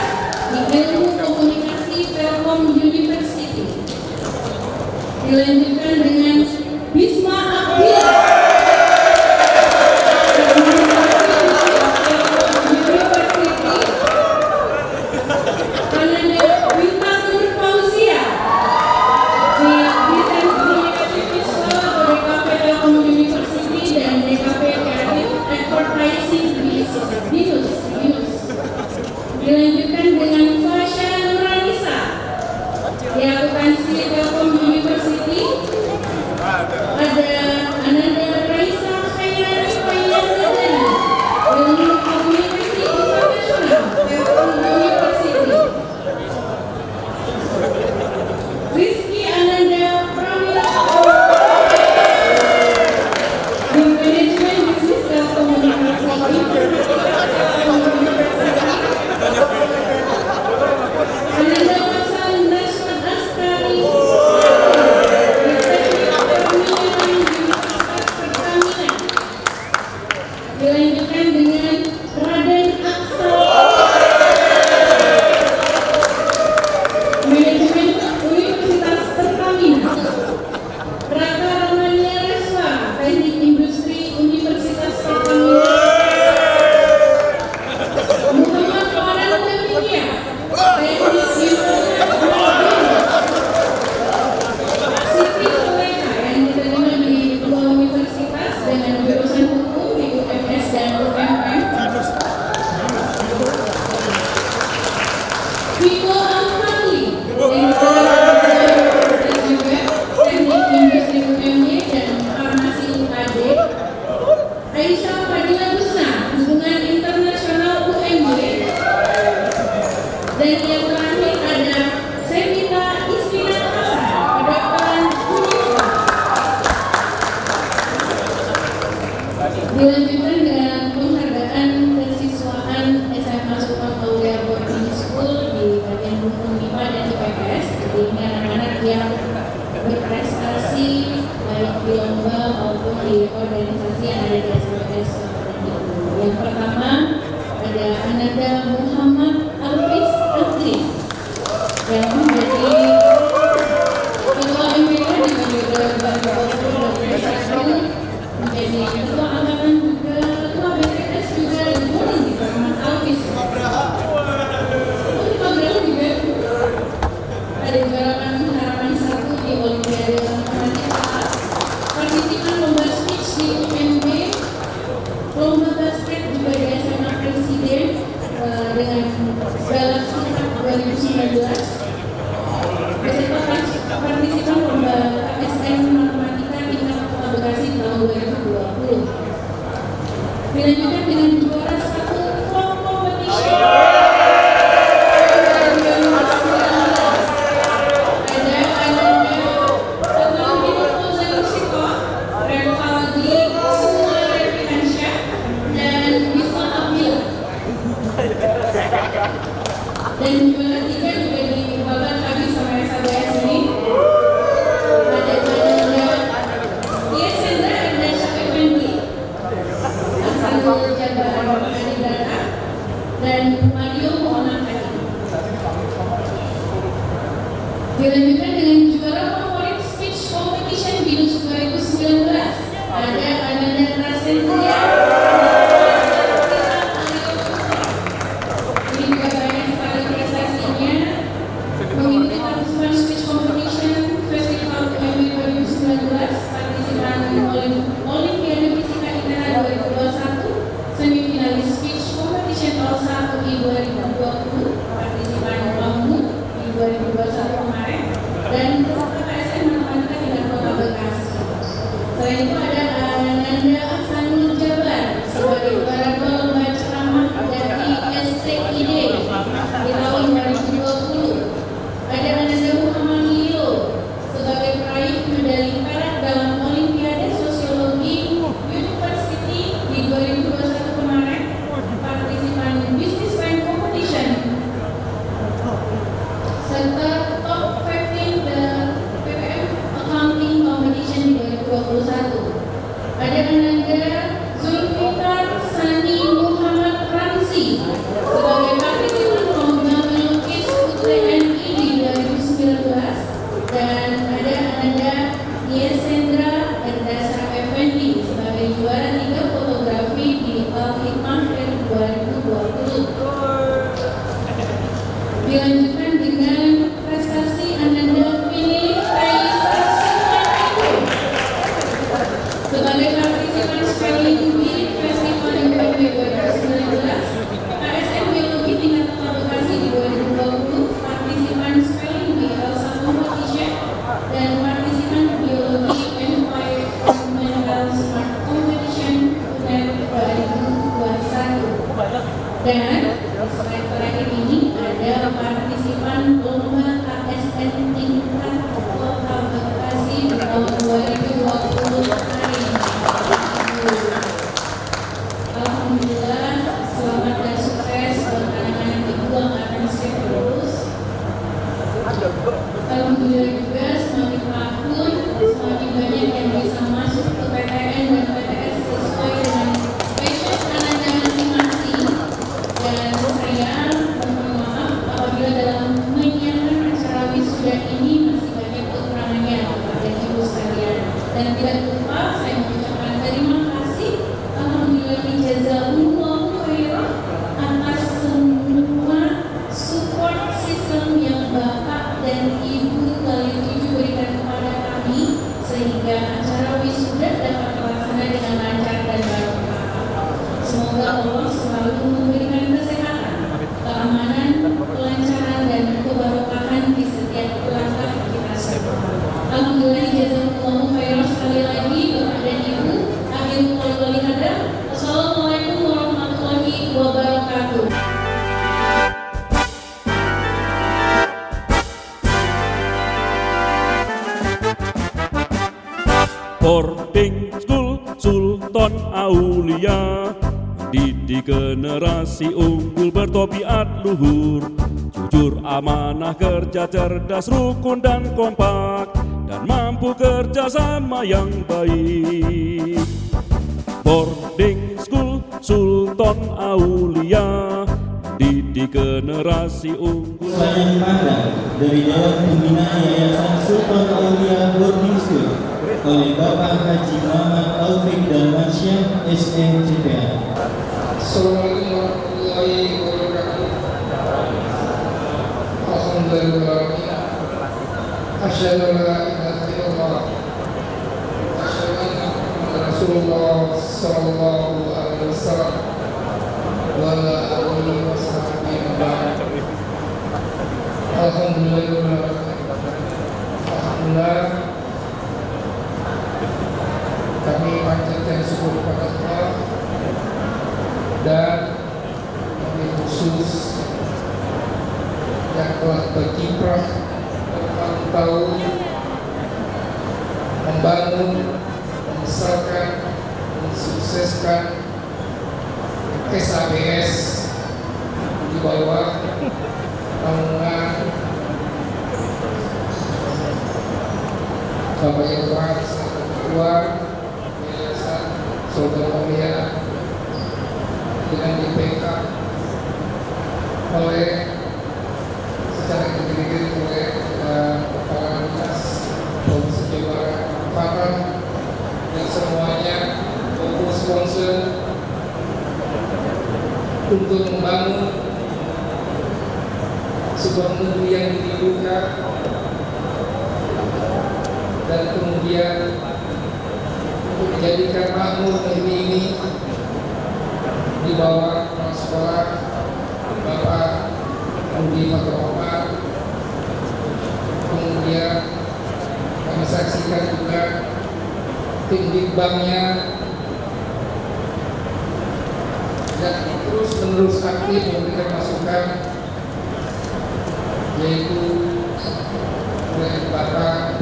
di Ilmu Komunikasi Telkom University. Dilanjutkan dengan Bisma Abdillah University. Ananda Wita Nur Fauzia di Desain Komunikasi Visual DKP Telkom University dan DKP Creative Advertising Binus. Dilanjutkan dengan Fasha Nuranisa di akuntansi Telkom University. Ada Ananda Raisa Khairani Fayyazadani ilmu komunikasi internasional Telkom University. Rizky Ananda Pramila di Manajemen Bisnis Telekomunikasi Ananda Hasan Nashwan Askari dilanjutkan dengan Raden Aksa Manajemen Universitas Pertamina. Raka Ramania Reswa Teknik Industri Universitas Pertamina. Muhammad Farhan Devinia Teknik Siti Soleha yang diterima di dua universitas dengan jurusan hukum di UMS dan UMM. Viko Al-Fadli yang diterima juga Teknik Industri UMY dan Farmasi UAD. Aisyah Fadila Husna Hubungan Internasional UMY. Dan yang terakhir ada Sevita Istina Hasan Kedokteran Unifah. Dilanjutkan dengan penghargaan kesiswaan SMA Sultan Aulia Boarding School di bagian hukum MIPA dan IPS. Jadi ini anak-anak yang berprestasi baik di lomba maupun di organisasi yang ada di SMPS. Yang pertama ada Ananda Muhammad Alfis Andri yang menjadi ketua MPK dengan juga menjadi ketua angkatan juga ketua BPS juga dibunuh di Mas Alfis. Juga ada gerakan harapan 1 di Olimpiade Matematika. Partisipan lomba speech di UMB, lomba basket juga di SMA Presiden dengan Galaxy Cup 2019. Beserta partisipan lomba KSN Matematika tingkat Kota Bekasi tahun 2020. Dilanjutkan dengan juara 1 folk competition. Dan juara 3 juga dibabat habis sama SABS ini. Ada Ananda Tia Sendra dan Syafie Fendi asal Jabar Adidata dan Mario Muhammad Hadi. Dilanjutkan dengan juara favorit speech competition Binus 2019. Ada Ananda Rasendria. Mengikuti partisipan speech competition Festival UMY 2019, partisipan Olimpiade Fisika ITERA 2021, Semifinalis speech competition All 1 di 2020, partisipan Lampung di 2021 kemarin, dan peserta KSN Matematika tingkat Kota Bekasi. Selain itu ada Ananda Ahsanul Jabar sebagai juara lomba ceramah dari STID di tahun 2020. Ada Ananda Muhammad Lilo sebagai peraih medali perak dalam Olimpiade Sosiologi University di 2021 kemarin, partisipan Business Plan Competition, serta Top 15 the PPM Accounting Competition di 2021. Ada Ananda Zulfikar Sani Muhammad Ramsi sebagai partisipan lomba melukis UTNI di 2019, dan ada Ananda Yesendra Erdasa Effendi sebagai juara 3 fotografi di Al-Hikmah Fair 2020. Dilanjutkan dengan prestasi Ananda Pilih Kaisa sebagai partisipan Spelling Bee Festival MPB 2019, KSN Biologi tingkat Kota Bekasi di 2020, partisipan Spelling Bee Elsa Competition, dan partisipan Biologi Environmental Smart Competition UNED 2021. Dan selain terakhir ini ada partisipan lomba KSN tingkat Kota Bekasi di tahun 2020 kemarin. Alhamdulillah, selamat dan sukses buat anak-anak ibu yang akan stay terus. Alhamdulillah juga semakin tahun semakin banyak yang bisa masuk ke PTN dan PTS sesuai dengan passion anaknya masing-masing. Dan saya mohon maaf apabila dalam menyiapkan acara wisuda ini masih banyak kekurangannya dan ibu sekalian. Dan tidak lupa saya mengucapkan terima kasih, alhamdulillah jazakumullahu khairan atas semua support system yang Bapak dan Ibu kalian 7 berikan kepada kami sehingga acara wisuda dapat terlaksana dengan lancar dan barokah. Semoga Allah selalu memberikan kesehatan, keamanan, kelancaran, dan kebarokahan di setiap langkah kita semua. Alhamdulillah jazakumullahu khairan sekali lagi Bapak dan Ibu. Akhirul qauli hadza. Wassalamualaikum warahmatullahi wabarakatuh. Boarding School Sultan Aulia, didik generasi unggul bertobiat luhur, jujur, amanah, kerja cerdas, rukun dan kompak, dan mampu kerja sama yang baik. Boarding School Sultan Aulia, didik generasi unggul. Selain pandang dari Dewan Pembina Yayasan Sultan Aulia Boarding School oleh Bapak Haji Muhammad Taufik Dalmansyah SMCPA. Assalamualaikum warahmatullahi wabarakatuh. Alhamdulillah. Asyhadu an la ilaha illallah. Asyhadu anna Muhammadar Rasulullah sallallahu alaihi wasallam wa ala alihi washabihi wa ba'd. Alhamdulillah. Alhamdulillah. Kami panjatkan syukur kepada Allah dan kami khusus yang telah berkiprah bertahun-tahun membangun, membesarkan, mensukseskan SABS di bawah naungan Bapak Irwan Ketua Yayasan Sultan Aulia dengan DPK oleh secara individu oleh kepala dinas Provinsi Jawa Barat dan semuanya maupun sponsor untuk membangun sebuah negeri yang dirindukan dan kemudian untuk menjadikan makmur negeri ini di bawah kepala sekolah Bapak Rudi Fatur Rahman. Kemudian kami saksikan juga tim Ditbangnya yang terus menerus aktif memberikan masukan, yaitu oleh Bapak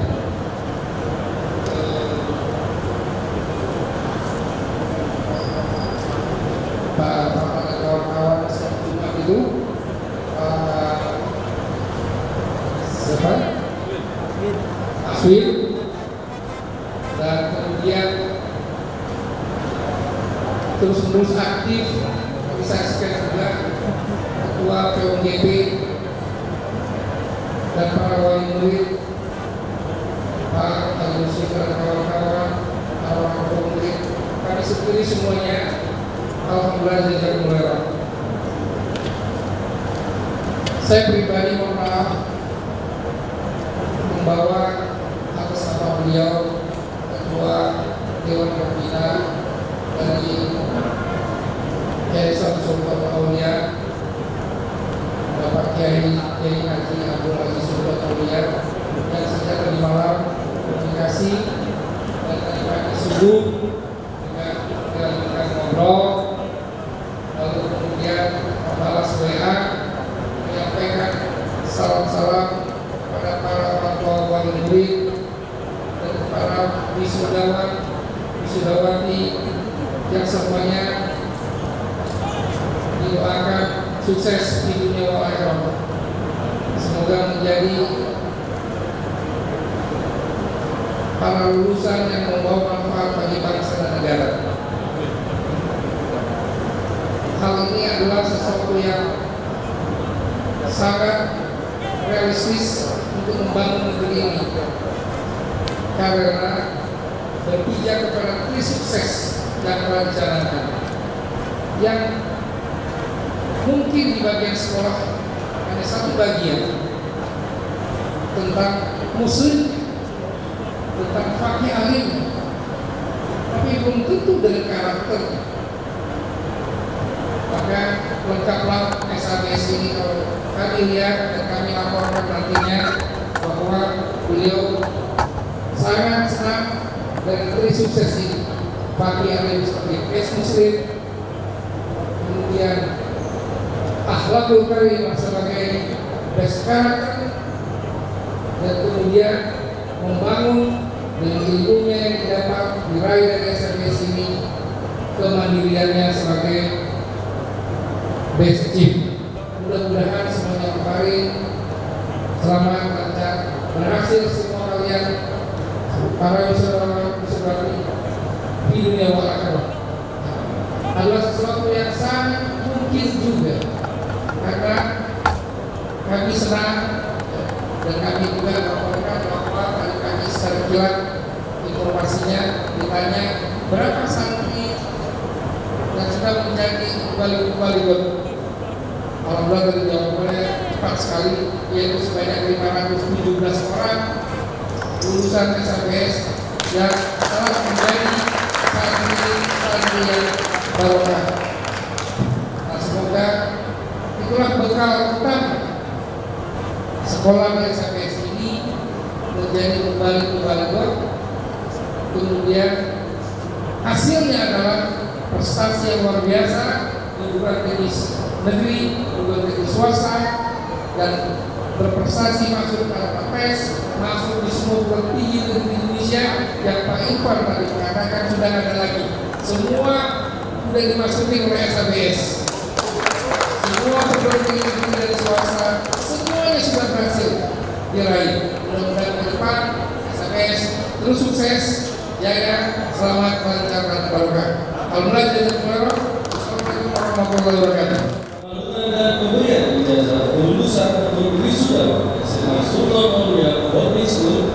dan kawan-kawan seperti itu, siapa? Aswin, dan kemudian terus-menerus aktif kami saksikan juga Ketua POGP dan para wali murid, Pak Agus dan kawan-kawan, para murid, kami sendiri semuanya. Alhamdulillah jazakumullah. Saya pribadi mohon maaf membawa atas nama beliau Ketua Dewan Pembina dari Yayasan Sultan Aulia, Bapak Kiai Haji Abdul Aziz Sultan Aulia, yang sejak tadi malam komunikasi dan tadi pagi subuh dengan ngobrol, lalu kemudian membalas WA menyampaikan salam-salam kepada para orang tua wali murid dan para wisudawan, wisudawati yang semuanya didoakan sukses di dunia wal akhirah. Semoga menjadi para lulusan yang membawa manfaat bagi bangsa dan negara. Hal ini adalah sesuatu yang sangat realistis untuk membangun negeri ini, karena berpijak kepada tri sukses yang merencanakan, yang mungkin di bagian sekolah hanya satu bagian tentang muslim, tentang fakih alim, tapi belum tentu dengan karakternya. Maka lengkaplah SABS ini kalau kami lihat dan kami laporkan nantinya bahwa beliau sangat senang dengan tri sukses ini. Fakih alim seperti muslim, kemudian akhlakul karimah sebagai best karakter, dan kemudian membangun dengan ilmunya yang didapat diraih dari SABS ini kemandiriannya sebagai best chief. Mudah-mudahan semuanya kemarin selamat, lancar, berhasil semua kalian para wisudawati di dunia wal akhirah. Adalah sesuatu yang sangat mungkin juga, karena kami senang dan kami juga laporkan bahwa kami secara kilat informasinya ditanya berapa santri yang sudah menjadi kembali. Alhamdulillah dari jawabannya cepat sekali, yaitu sebanyak 517 orang lulusan SABS yang telah menjadi santri yang barokah. Nah, semoga itulah bekal utama sekolah dari SABS ini menjadi kembali, kemudian hasilnya adalah prestasi yang luar biasa, bukan di negeri, bukan di swasta, dan berprestasi masuk ke PES, masuk di semua perguruan tinggi di Indonesia yang Pak Irfan tadi mengatakan sudah ada lagi. Semua sudah dimasuki oleh SABS. Semua perguruan tinggi dari swasta, semuanya sudah berhasil diraih. Mudah-mudahan ke depan SABS terus sukses, jaya, selamat, lancar, dan barokah. Alhamdulillah, jazakumullah. Assalamualaikum warahmatullahi wabarakatuh. Dan pemberian ijazah lulusan untuk wisuda SMA Sultan Aulia Boarding School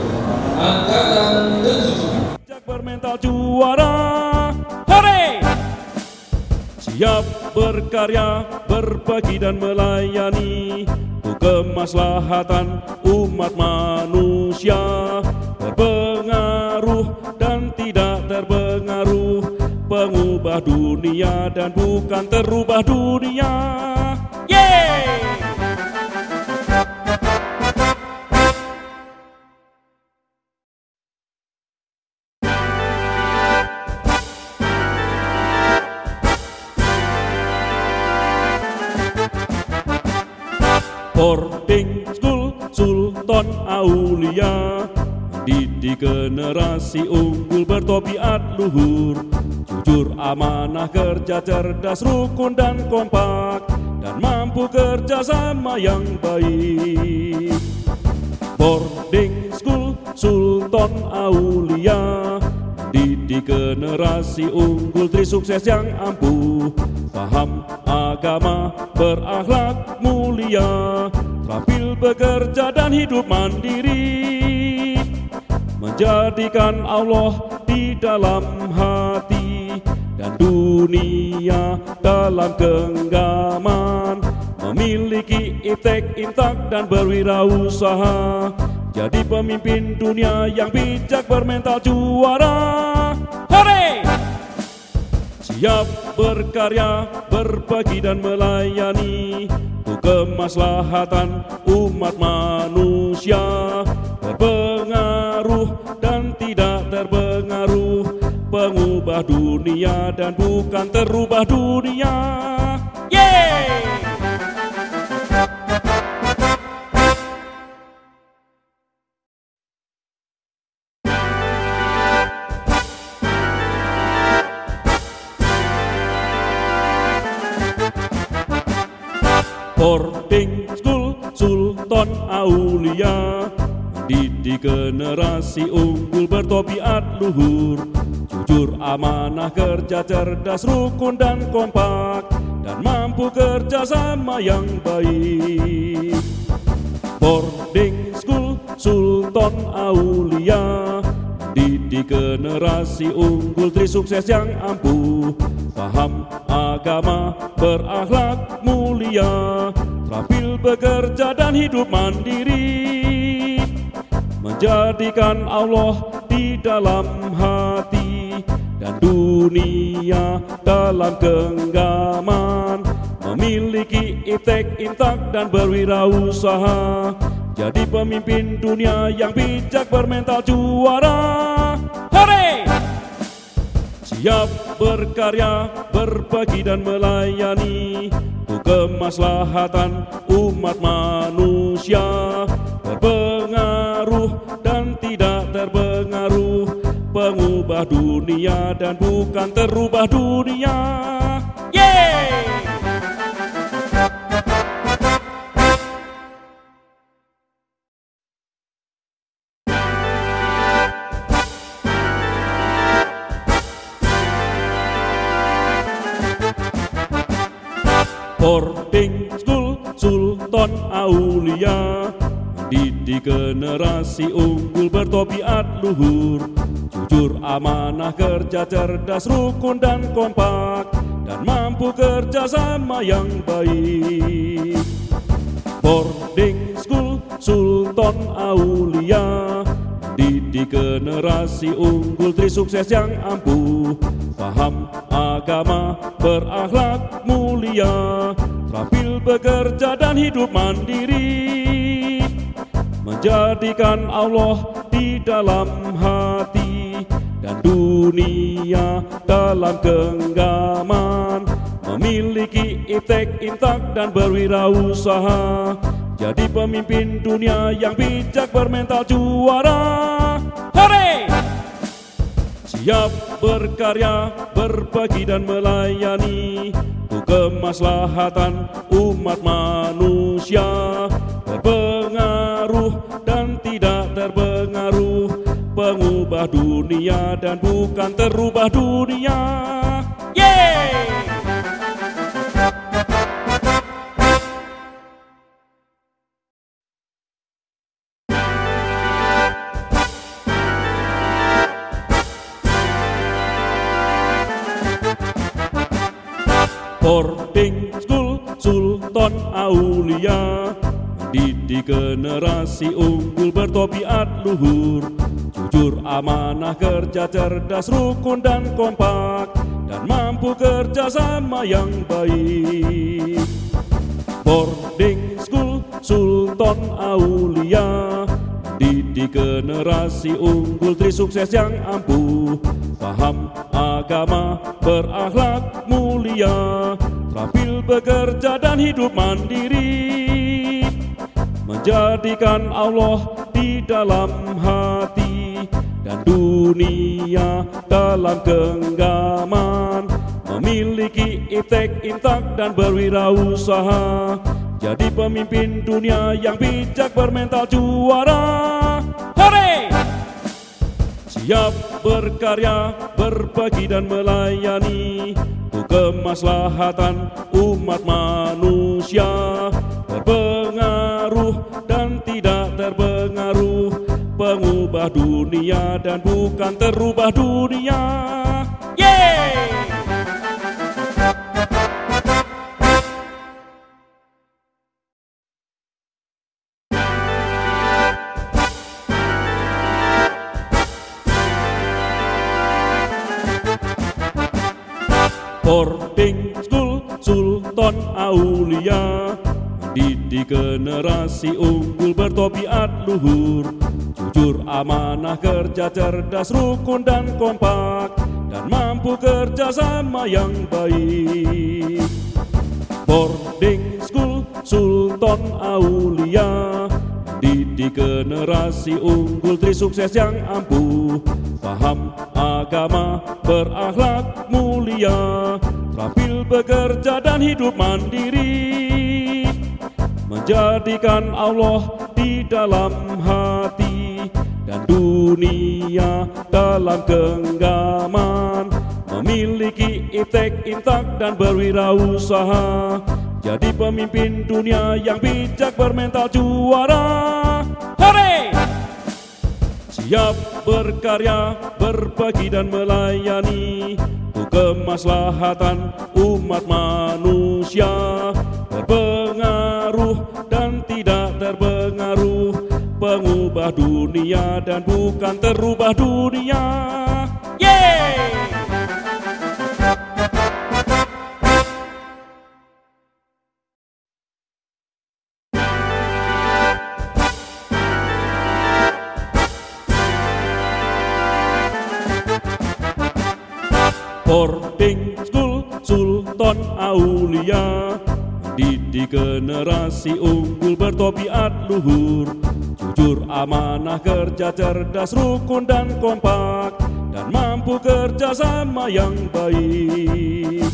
angkatan ke-7. Bermental juara, hore! Siap berkarya, berbagi dan melayani untuk kemaslahatan umat manusia, berpengaruh dan tidak terpengaruh pengubah dunia dan bukan terubah dunia. Yeay! Boarding School Sultan Aulia, didik generasi unggul bertobiat luhur, jujur, amanah, kerja cerdas, rukun dan kompak, dan mampu kerja sama yang baik. Boarding School Sultan Aulia, didik generasi unggul trisukses yang ampuh, paham agama, berakhlak mulia, terampil bekerja dan hidup mandiri, menjadikan Allah di dalam hati dan dunia dalam genggaman, memiliki iptek, intak dan berwirausaha, jadi pemimpin dunia yang bijak, bermental juara. Hore! Siap berkarya, berbagi dan melayani untuk kemaslahatan umat manusia, berpengaruh dan tidak terpengaruh, pengubah dunia dan bukan terubah dunia. Yeay! Boarding School Sultan Aulia, didik generasi unggul bertobiat luhur, jujur, amanah, kerja cerdas, rukun dan kompak, dan mampu kerja sama yang baik. Boarding School Sultan Aulia, didik generasi unggul trisukses yang ampuh, paham agama, berakhlak mulia, terampil bekerja dan hidup mandiri, menjadikan Allah di dalam hati dan dunia dalam genggaman, memiliki iptek, intak dan berwirausaha, jadi pemimpin dunia yang bijak, bermental juara. Hore! Siap berkarya, berbagi dan melayani untuk kemaslahatan umat manusia, berpengaruh dan tidak terpengaruh, pengubah dunia dan bukan terubah dunia. Yeay! Boarding School Sultan Aulia, didik generasi unggul bertobiat luhur, jujur, amanah, kerja cerdas, rukun dan kompak, dan mampu kerja sama yang baik. Boarding School Sultan Aulia, didik generasi unggul trisukses yang ampuh, paham agama, berakhlak mulia, terampil bekerja dan hidup mandiri, menjadikan Allah di dalam hati dan dunia dalam genggaman, memiliki iptek, intak dan berwirausaha, jadi pemimpin dunia yang bijak, bermental juara. Hore! Siap berkarya, berbagi dan melayani untuk kemaslahatan umat manusia, berpengaruh dan tidak terpengaruh, pengubah dunia dan bukan terubah dunia. Yeay! Boarding School Sultan Aulia, didik generasi unggul bertobiat luhur, jujur, amanah, kerja cerdas, rukun dan kompak, dan mampu kerjasama yang baik. Boarding School Sultan Aulia, didik generasi unggul trisukses yang ampuh, paham agama, berakhlak mulia, terampil bekerja dan hidup mandiri, menjadikan Allah di dalam hati dan dunia dalam genggaman, memiliki iptek, intak dan berwirausaha, jadi pemimpin dunia yang bijak bermental juara. Hore! Siap berkarya, berbagi dan melayani untuk kemaslahatan umat manusia, berpengaruh dan tidak terpengaruh, pengubah dunia dan bukan terubah dunia. Yeay! Boarding School Sultan Aulia, didik generasi unggul bertobiat luhur, jujur, amanah, kerja cerdas, rukun dan kompak, dan mampu kerjasama yang baik. Boarding School Sultan Aulia, didik generasi unggul trisukses yang ampuh, paham agama, berakhlak mulia, terampil bekerja dan hidup mandiri, menjadikan Allah di dalam hati dan dunia dalam genggaman, memiliki iptek, intak dan berwirausaha, jadi pemimpin dunia yang bijak bermental juara. Hore! Siap berkarya, berbagi dan melayani untuk kemaslahatan umat manusia, berpengaruh dan tidak terpengaruh, pengubah dunia dan bukan terubah dunia. Yeay! Boarding School Sultan Aulia, didik generasi unggul bertobiat luhur, jujur, amanah, kerja cerdas, rukun dan kompak, dan mampu kerjasama yang baik.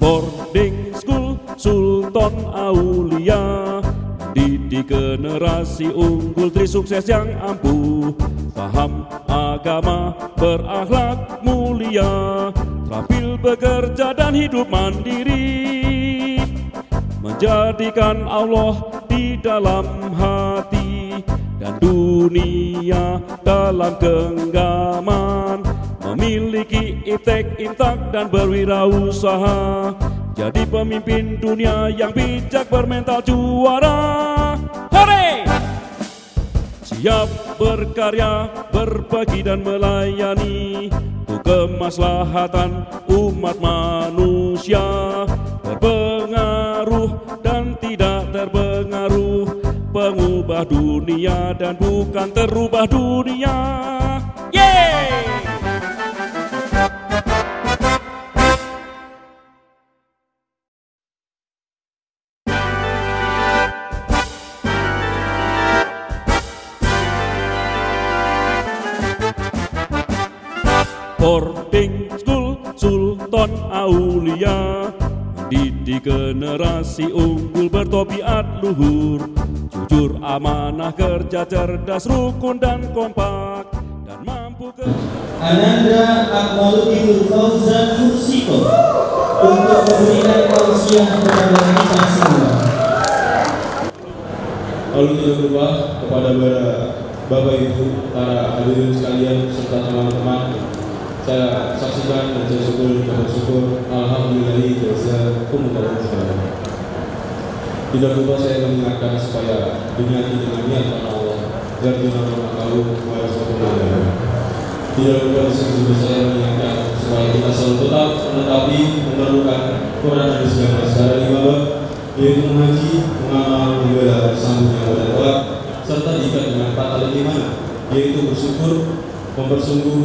Boarding School Sultan Aulia, didik generasi unggul trisukses yang ampuh, paham agama, berakhlak mulia, terampil bekerja dan hidup mandiri, menjadikan Allah di dalam hati dan dunia dalam genggaman, memiliki iptek, intak dan berwirausaha, jadi pemimpin dunia yang bijak bermental juara. Hore! Siap berkarya, berbagi dan melayani untuk kemaslahatan umat manusia, berpengaruh dan tidak terpengaruh, pengubah dunia dan bukan terubah dunia. Yeay! Boarding School Sultan Aulia, didik generasi unggul bertobiat luhur, jujur, amanah, kerja cerdas, rukun dan kompak, dan mampu Ananda Akmaludin Fauzan Mursiko untuk memberikan tausiah kepada kita semua. Lalu tidak lupa kepada Bapak Ibu, para hadirin sekalian serta teman-teman, saya saksikan dan saya syukur dan bersyukur alhamdulillahi jazakumullah khairan. Tidak lupa saya mengingatkan supaya dunia ini dengan niat karena Allah, dan dunia tahu wa Tidak lupa disebut saya mengingatkan supaya kita selalu tetap menetapi memerlukan Quran dan Islam secara 5 bab, yaitu mengaji, mengamal, membela, bersambung yang berdebat, serta diikat dengan 4 tali iman, yaitu bersyukur, mempersungguh,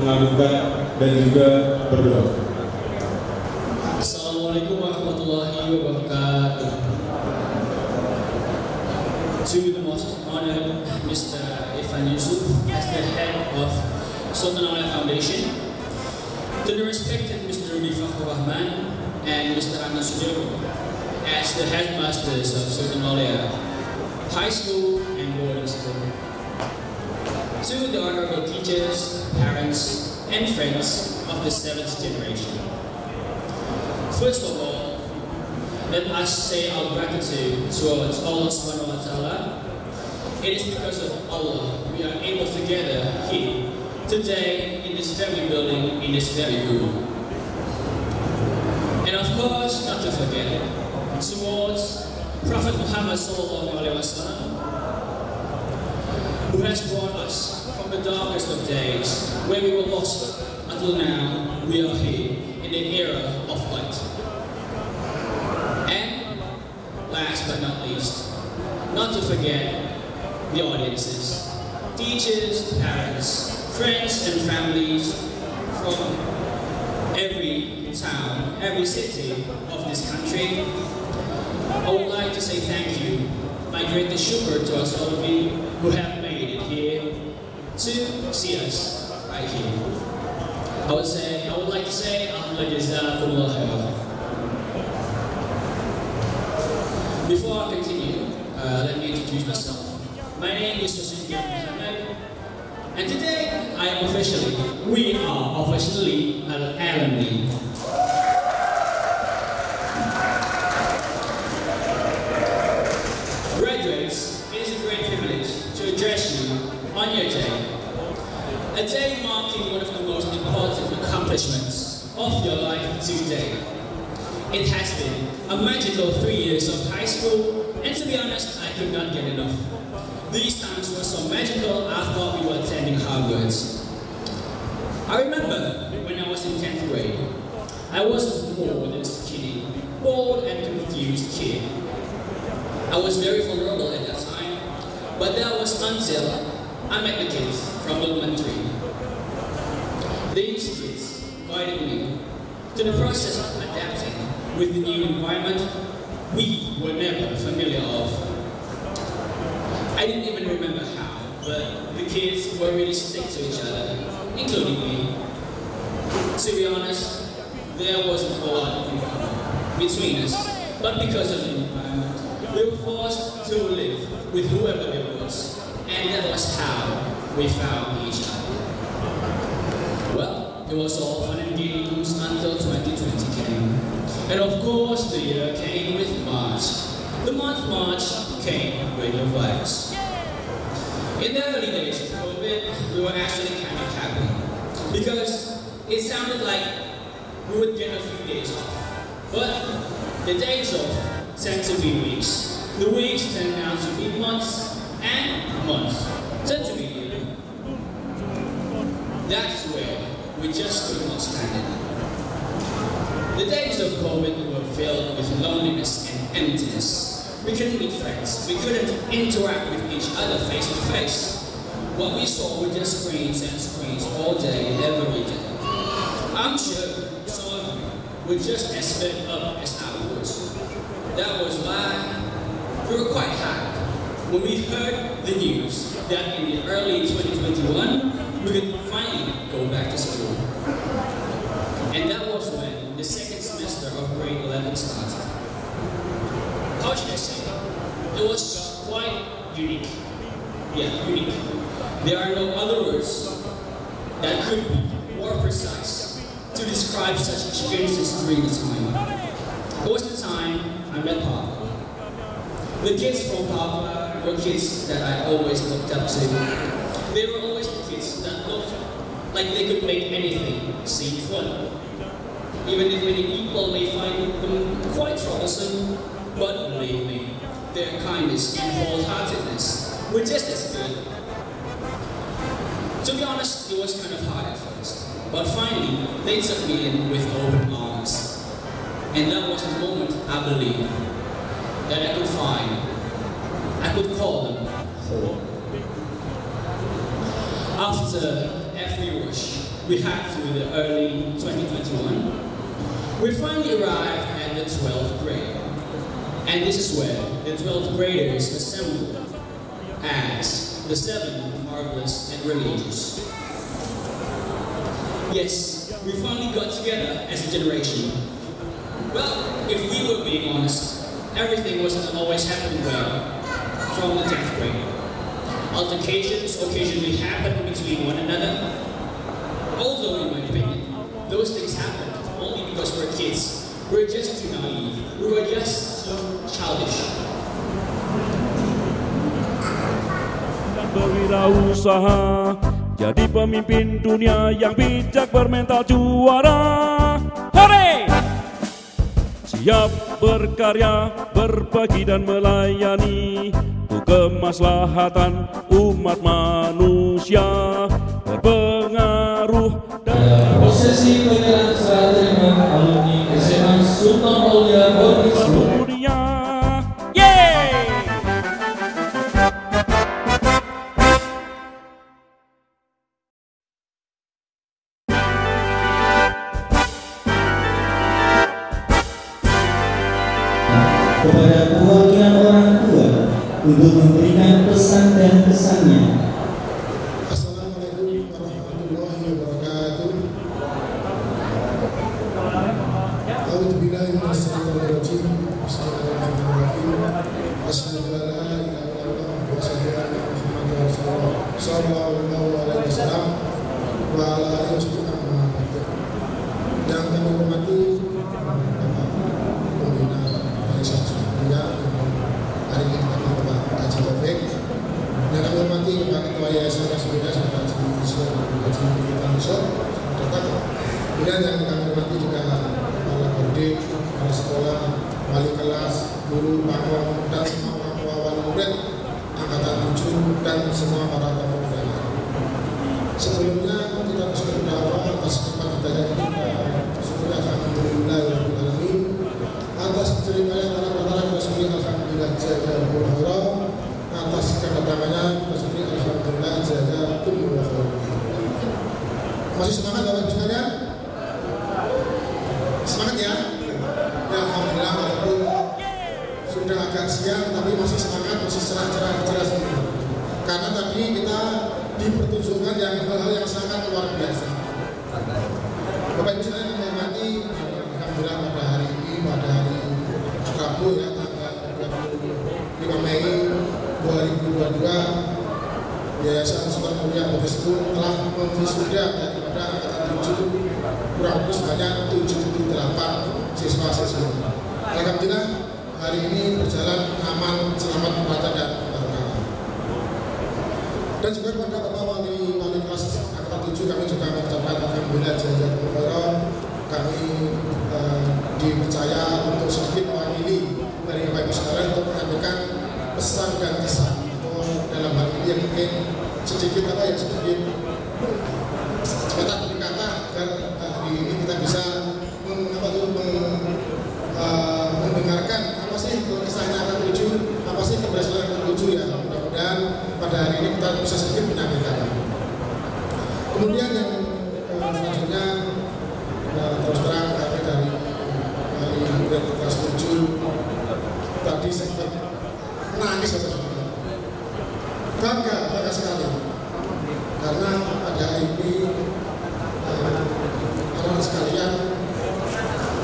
mengagungkan, dan juga berdoa. Assalamualaikum warahmatullahi wabarakatuh. To the most honored Mr. Irfan Yusuf as the head of Sultan Aulia Foundation, to the respected Mr. Rudy Fakhrur Rahman and Mr. Anna Sujogo as the headmasters of Sultan Aulia High School and Boarding School, to the honorable teachers, parents, and friends of the 7th generation. First of all, let us say our gratitude towards Allah Subhanahu wa Ta'ala. It is because of Allah we are able to gather here today in this very building, in this very room. And of course, not to forget, towards Prophet Muhammad Sallallahu Alaihi Wasallam, who has brought us from the darkest of days, where we were lost, until now we are here in the era of light. And last but not least, not to forget the audiences, teachers, parents, friends and families from every town, every city of this country. I would like to say thank you, my greatest shukr to us all of you who have made it here to see us right here. I would like to say, Alhamdulillah jazakumullah khairan. Before I continue, let me introduce myself. My name is Hussein Muhammad. And today, we are officially Al-Alumni. Graduates, it is a great privilege to address you on your day. A day marking one of the most important accomplishments of your life today. It has been a magical 3 years of high school, and to be honest, I could not get enough. These times were so magical, I thought we were attending Hogwarts. I remember when I was in 10th grade, I was more than a skinny, bored and confused kid. I was very vulnerable at that time, but that was until I met the kids from elementary. These kids guided me to the process of adapting with the new environment we were never familiar of. I didn't even remember how, but the kids were really stick to each other, including me. To be honest, there wasn't a lot in common between us, but because of the environment, we were forced to live with whoever there was, and that was how we found each other. Well, it was all fun and games until 2020 came. And of course, the year came with March. The month March came with the virus. In the early days of COVID, we were actually kind of happy because it sounded like we would get a few days off. But the days off tend to be weeks. The weeks tend now to be months, and months tend to be years. That's where we just could not stand it. The days of COVID were filled with loneliness and emptiness. We couldn't meet friends. We couldn't interact with each other face to face. What we saw were just screens and screens all day, every day. I'm sure some of you were just as fed up as I was. That was why we were quite happy when we heard the news that in the early 2021, we could finally go back to school. And that was when the second semester of grade 11 started. How should I say? It was quite unique. Yeah, unique. There are no other words that could be more precise to describe such experiences during the time. It was the time I met Papa. The kids from Papa were kids that I always looked up to. They were always the kids that looked like they could make anything seem fun. Even if many people may find them quite troublesome, but believe me, their kindness and wholeheartedness were just as good. To be honest, it was kind of hard at first, but finally, they took me in with open arms. And that was the moment, I believe, that I could call them home. After every rush we had through the early 2021, we finally arrived at the 12th grade. And this is where the 12th graders assembled as the 7 marvelous and religious. Yes, we finally got together as a generation. Well, if we were being honest, everything wasn't always happening well from the 10th grade. Altercations occasionally happened between one another. Although, in my opinion, those things happened only because we're kids. We're just too naive. We were just so childish. Berwirausaha, jadi pemimpin dunia yang bijak bermental juara. Hore! Siap berkarya, berbagi dan melayani untuk kemaslahatan umat manusia, berpengaruh dan prosesi penyerahan serah terima alumni SMA Sultan Aulia Boarding School. Kepada perwakilan orang tua untuk memberikan pesan dan kesannya. Assalamualaikum warahmatullahi wabarakatuh. A'udzubillahi minasyaitonirrajim. Bismillahirrahmanirrahim. Asyhadu an la ilaha illallah wa asyhadu anna Muhammadar Rasulullah sallallahu alaihi wasallam wa ala alihi wasallam. Yang kami hormati hari ini Bapak Haji Taufik, dan kami hormati Bapak Ketua Yayasan Nasrullah serta Haji Islam Haji Tansor, kemudian yang kami hormati juga kepala kodim, kepala sekolah, wali kelas, guru, pangkong, dan semua orang tua wali murid angkatan 7 dan semua para tamu undangan. Sebelumnya kita bersyukur atas nikmat hidayah kita, syukur alhamdulillah atas ceritanya para alhamdulillah jazakumullah khairan, atas kedatangannya alhamdulillah jazakumullah khairan. Masih semangat Bapak Ibu sekalian? Semangat ya? Ya alhamdulillah, walaupun sudah agak siang tapi masih semangat, masih cerah-cerah semua. Karena tadi kita dipertunjukkan yang hal-hal yang sangat luar biasa. Bapak Ibu sekalian yang hormati, alhamdulillah pada hari ini, pada hari Rabu ya, tanggal 25 Mei 2022, Yayasan Sultan Aulia Boarding School telah memwisuda daripada angkatan 7 kurang lebih sebanyak 78 siswa-siswi. Alhamdulillah hari ini berjalan aman, selamat, lancar dan barokah. Dan juga kepada Bapak wali kelas angkatan 7 kami juga mengucapkan alhamdulillah jazakumullah khairan. Kami dipercaya untuk sedikit mewakili dari Bapak Ibu sekalian untuk menyampaikan pesan dan kesan, atau dalam hal ini yang mungkin sedikit sebatas berkata agar hari ini kita bisa mendengarkan apa sih kesannya akan tuju, apa sih keberhasilan akan tuju ya. Mudah-mudahan pada hari ini kita bisa sedikit menyampaikan. Kemudian yang selanjutnya terus terang kami dari wali murid kelas 7 tadi sempat menangis bangga sekali karena pada hari ini anak-anak sekalian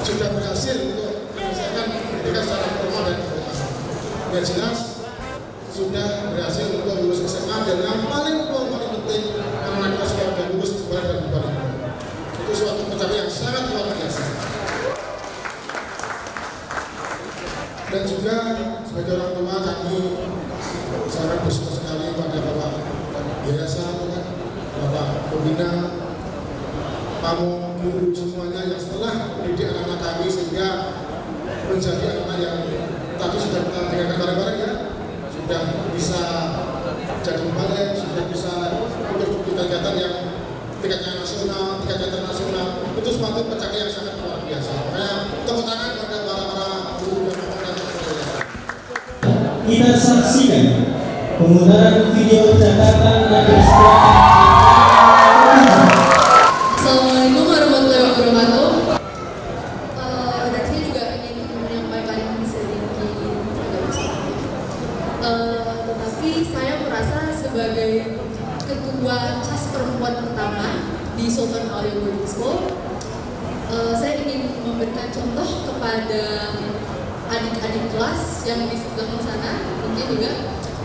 sudah berhasil untuk menyelesaikan pendidikan secara formal dan informal. Dan jelas sudah berhasil untuk lulus SMA, dan yang paling penting anak-anak kita sudah lulus dan kembali. Itu suatu pencapaian yang sangat luar biasa. Dan juga sebagai orang tua kami sangat bersyukur sekali pada Bapak Yayasan, Bapak Pembina, Pamong, guru semuanya yang setelah mendidik anak-anak kami sehingga menjadi anak-anak yang tadi sudah kita dengarkan bareng-bareng ya, sudah bisa jadi balik, sudah bisa untuk kita kegiatan yang tingkatnya nasional, tingkatnya internasional, itu suatu pencapaian yang sangat luar biasa. Makanya tepuk tangan kepada para guru dan pemerintah. Kita saksikan penggunaan video catatan akhir sekolah. Assalamualaikum warahmatullahi wabarakatuh. Dan saya juga ingin menyampaikan sedikit tetapi saya merasa sebagai ketua CAS perempuan pertama di Sultan Aulia Boarding School, saya ingin memberikan contoh kepada adik-adik kelas yang di sebelah sana, mungkin juga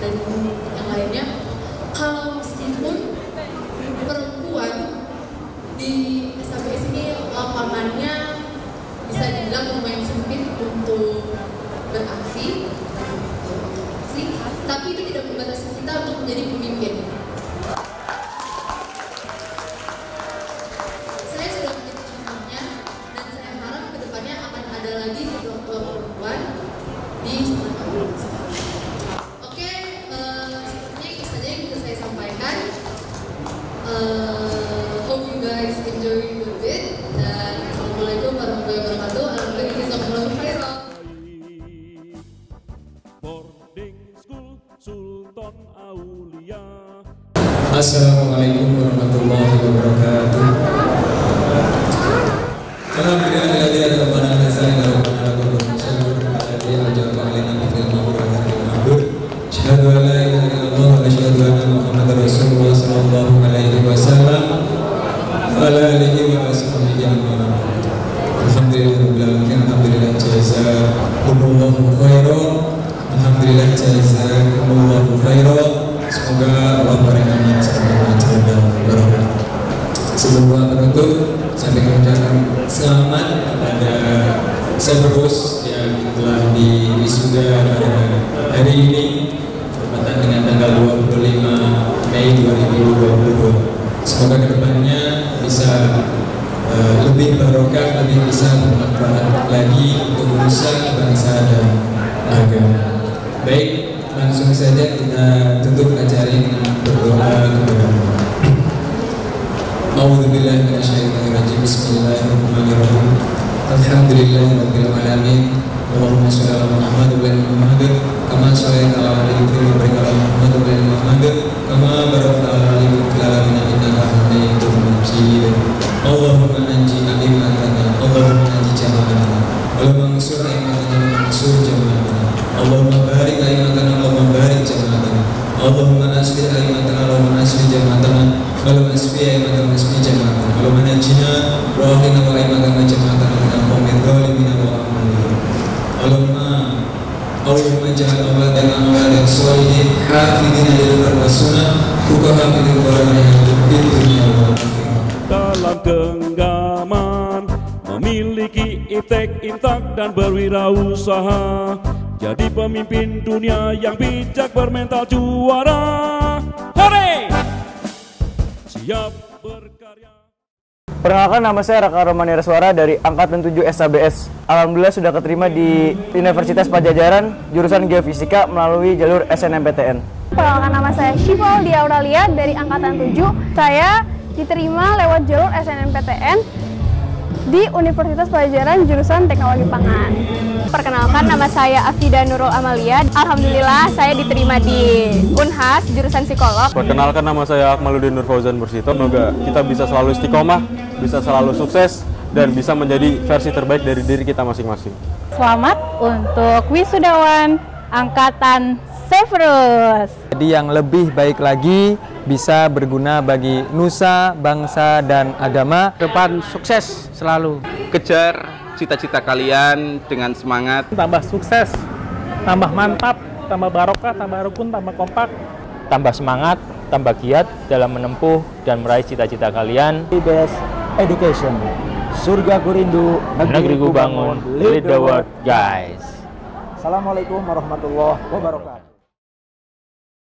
dan yang lainnya, kalau meskipun perempuan di SABS ini lapangannya bisa dibilang lumayan sempit untuk beraksi, tapi itu tidak membatasi kita untuk menjadi pemimpin. Saya sudah menjadi contohnya dan saya harap kedepannya akan ada lagi kelompok perempuan di Sultan Aulia. Oke, sepertinya itu saja yang bisa saya sampaikan. Hope you guys enjoy it, dan Assalamualaikum warahmatullahi wabarakatuh. Alhamdulillah, jazakumullahu khairan. Boarding School Sultan Aulia. Assalamualaikum warahmatullahi wabarakatuh. Alhamdulillah, Asyhadu an la ilaha illallah wa asyhadu anna Muhammadar Rasulullah sallallahu alaihi wasallam wa ala alihi wa sahbihi ajma'in. Alhamdulillahirabbil alamin. Alhamdulillah jazakumullahu khairan. Alhamdulillah jazakumullahu khairan. Semoga Allah berikan selamat dan barokah. Sebelum penutup, saya ingin mengucapkan selamat kepada Severus yang telah diwisuda pada hari ini bertepatan dengan tanggal 25 Mei 2022. Semoga kedepannya bisa lebih barokah, lebih bisa bermanfaat lagi untuk merusak bangsa dan agama. Baik, langsung saja kita tutup acara ini dengan berdoa kepada Allah. A'udzubillahi minasyaitonirrajim. Bismillahirrahmanirrahim. Alhamdulillahirabbil alamin. Allahumma shalli ala Muhammad wa ala Muhammad kama shallaita ala Ibrahim wa ala Muhammad wa ala Muhammad kama barakta ala Ibrahim fil alamin innaka Hamidum Majid. Allahumma anji a'immatana, Allahumma anji jama'ana, Allahumma ansur a'immatana, ansur jama'ana, Allahumma barik a'immatana, Allahumma barik jama'ana, Allahumma asfi a'immatana, Allahumma asfi jama'ana, Allahumma asfi a'immatana, asfi jama'ana, Allahumma najina wa ahlina wa a'immatana jama'ana min al-qawmi adh-dhalimin wa amrihim. Allahumma ja'al awladana awladan sholihin hafidina lil-Qur'an was sunnah fuqaha bil Qur'an fid dunya wal akhirah. Dalam genggaman memiliki iptek, intak dan berwirausaha, jadi pemimpin dunia yang bijak bermental juara. Hore! Siap berkarya. Perkenalkan, nama saya Raka Romanira Suara dari Angkatan 7 SABS. Alhamdulillah sudah keterima di Universitas Pajajaran jurusan Geofisika melalui jalur SNMPTN. Perkenalkan, nama saya Syifa Aulia Auralia dari Angkatan 7. Saya diterima lewat jalur SNMPTN di Universitas Pajajaran jurusan Teknologi Pangan. Perkenalkan, nama saya Afida Nurul Amalia. Alhamdulillah saya diterima di Unhas jurusan Psikolog. Perkenalkan, nama saya Akmaluddin Nur Fauzan Bursito. Semoga kita bisa selalu istiqomah, bisa selalu sukses, dan bisa menjadi versi terbaik dari diri kita masing-masing. Selamat untuk wisudawan Angkatan Severus. Jadi yang lebih baik lagi, bisa berguna bagi nusa, bangsa, dan agama. Depan sukses selalu. Kejar cita-cita kalian dengan semangat. Tambah sukses, tambah mantap, tambah barokah, tambah rukun, tambah kompak. Tambah semangat, tambah giat dalam menempuh dan meraih cita-cita kalian. Best Education, surga ku rindu, negeri ku bangun, lead the world guys. Assalamualaikum warahmatullahi wabarakatuh.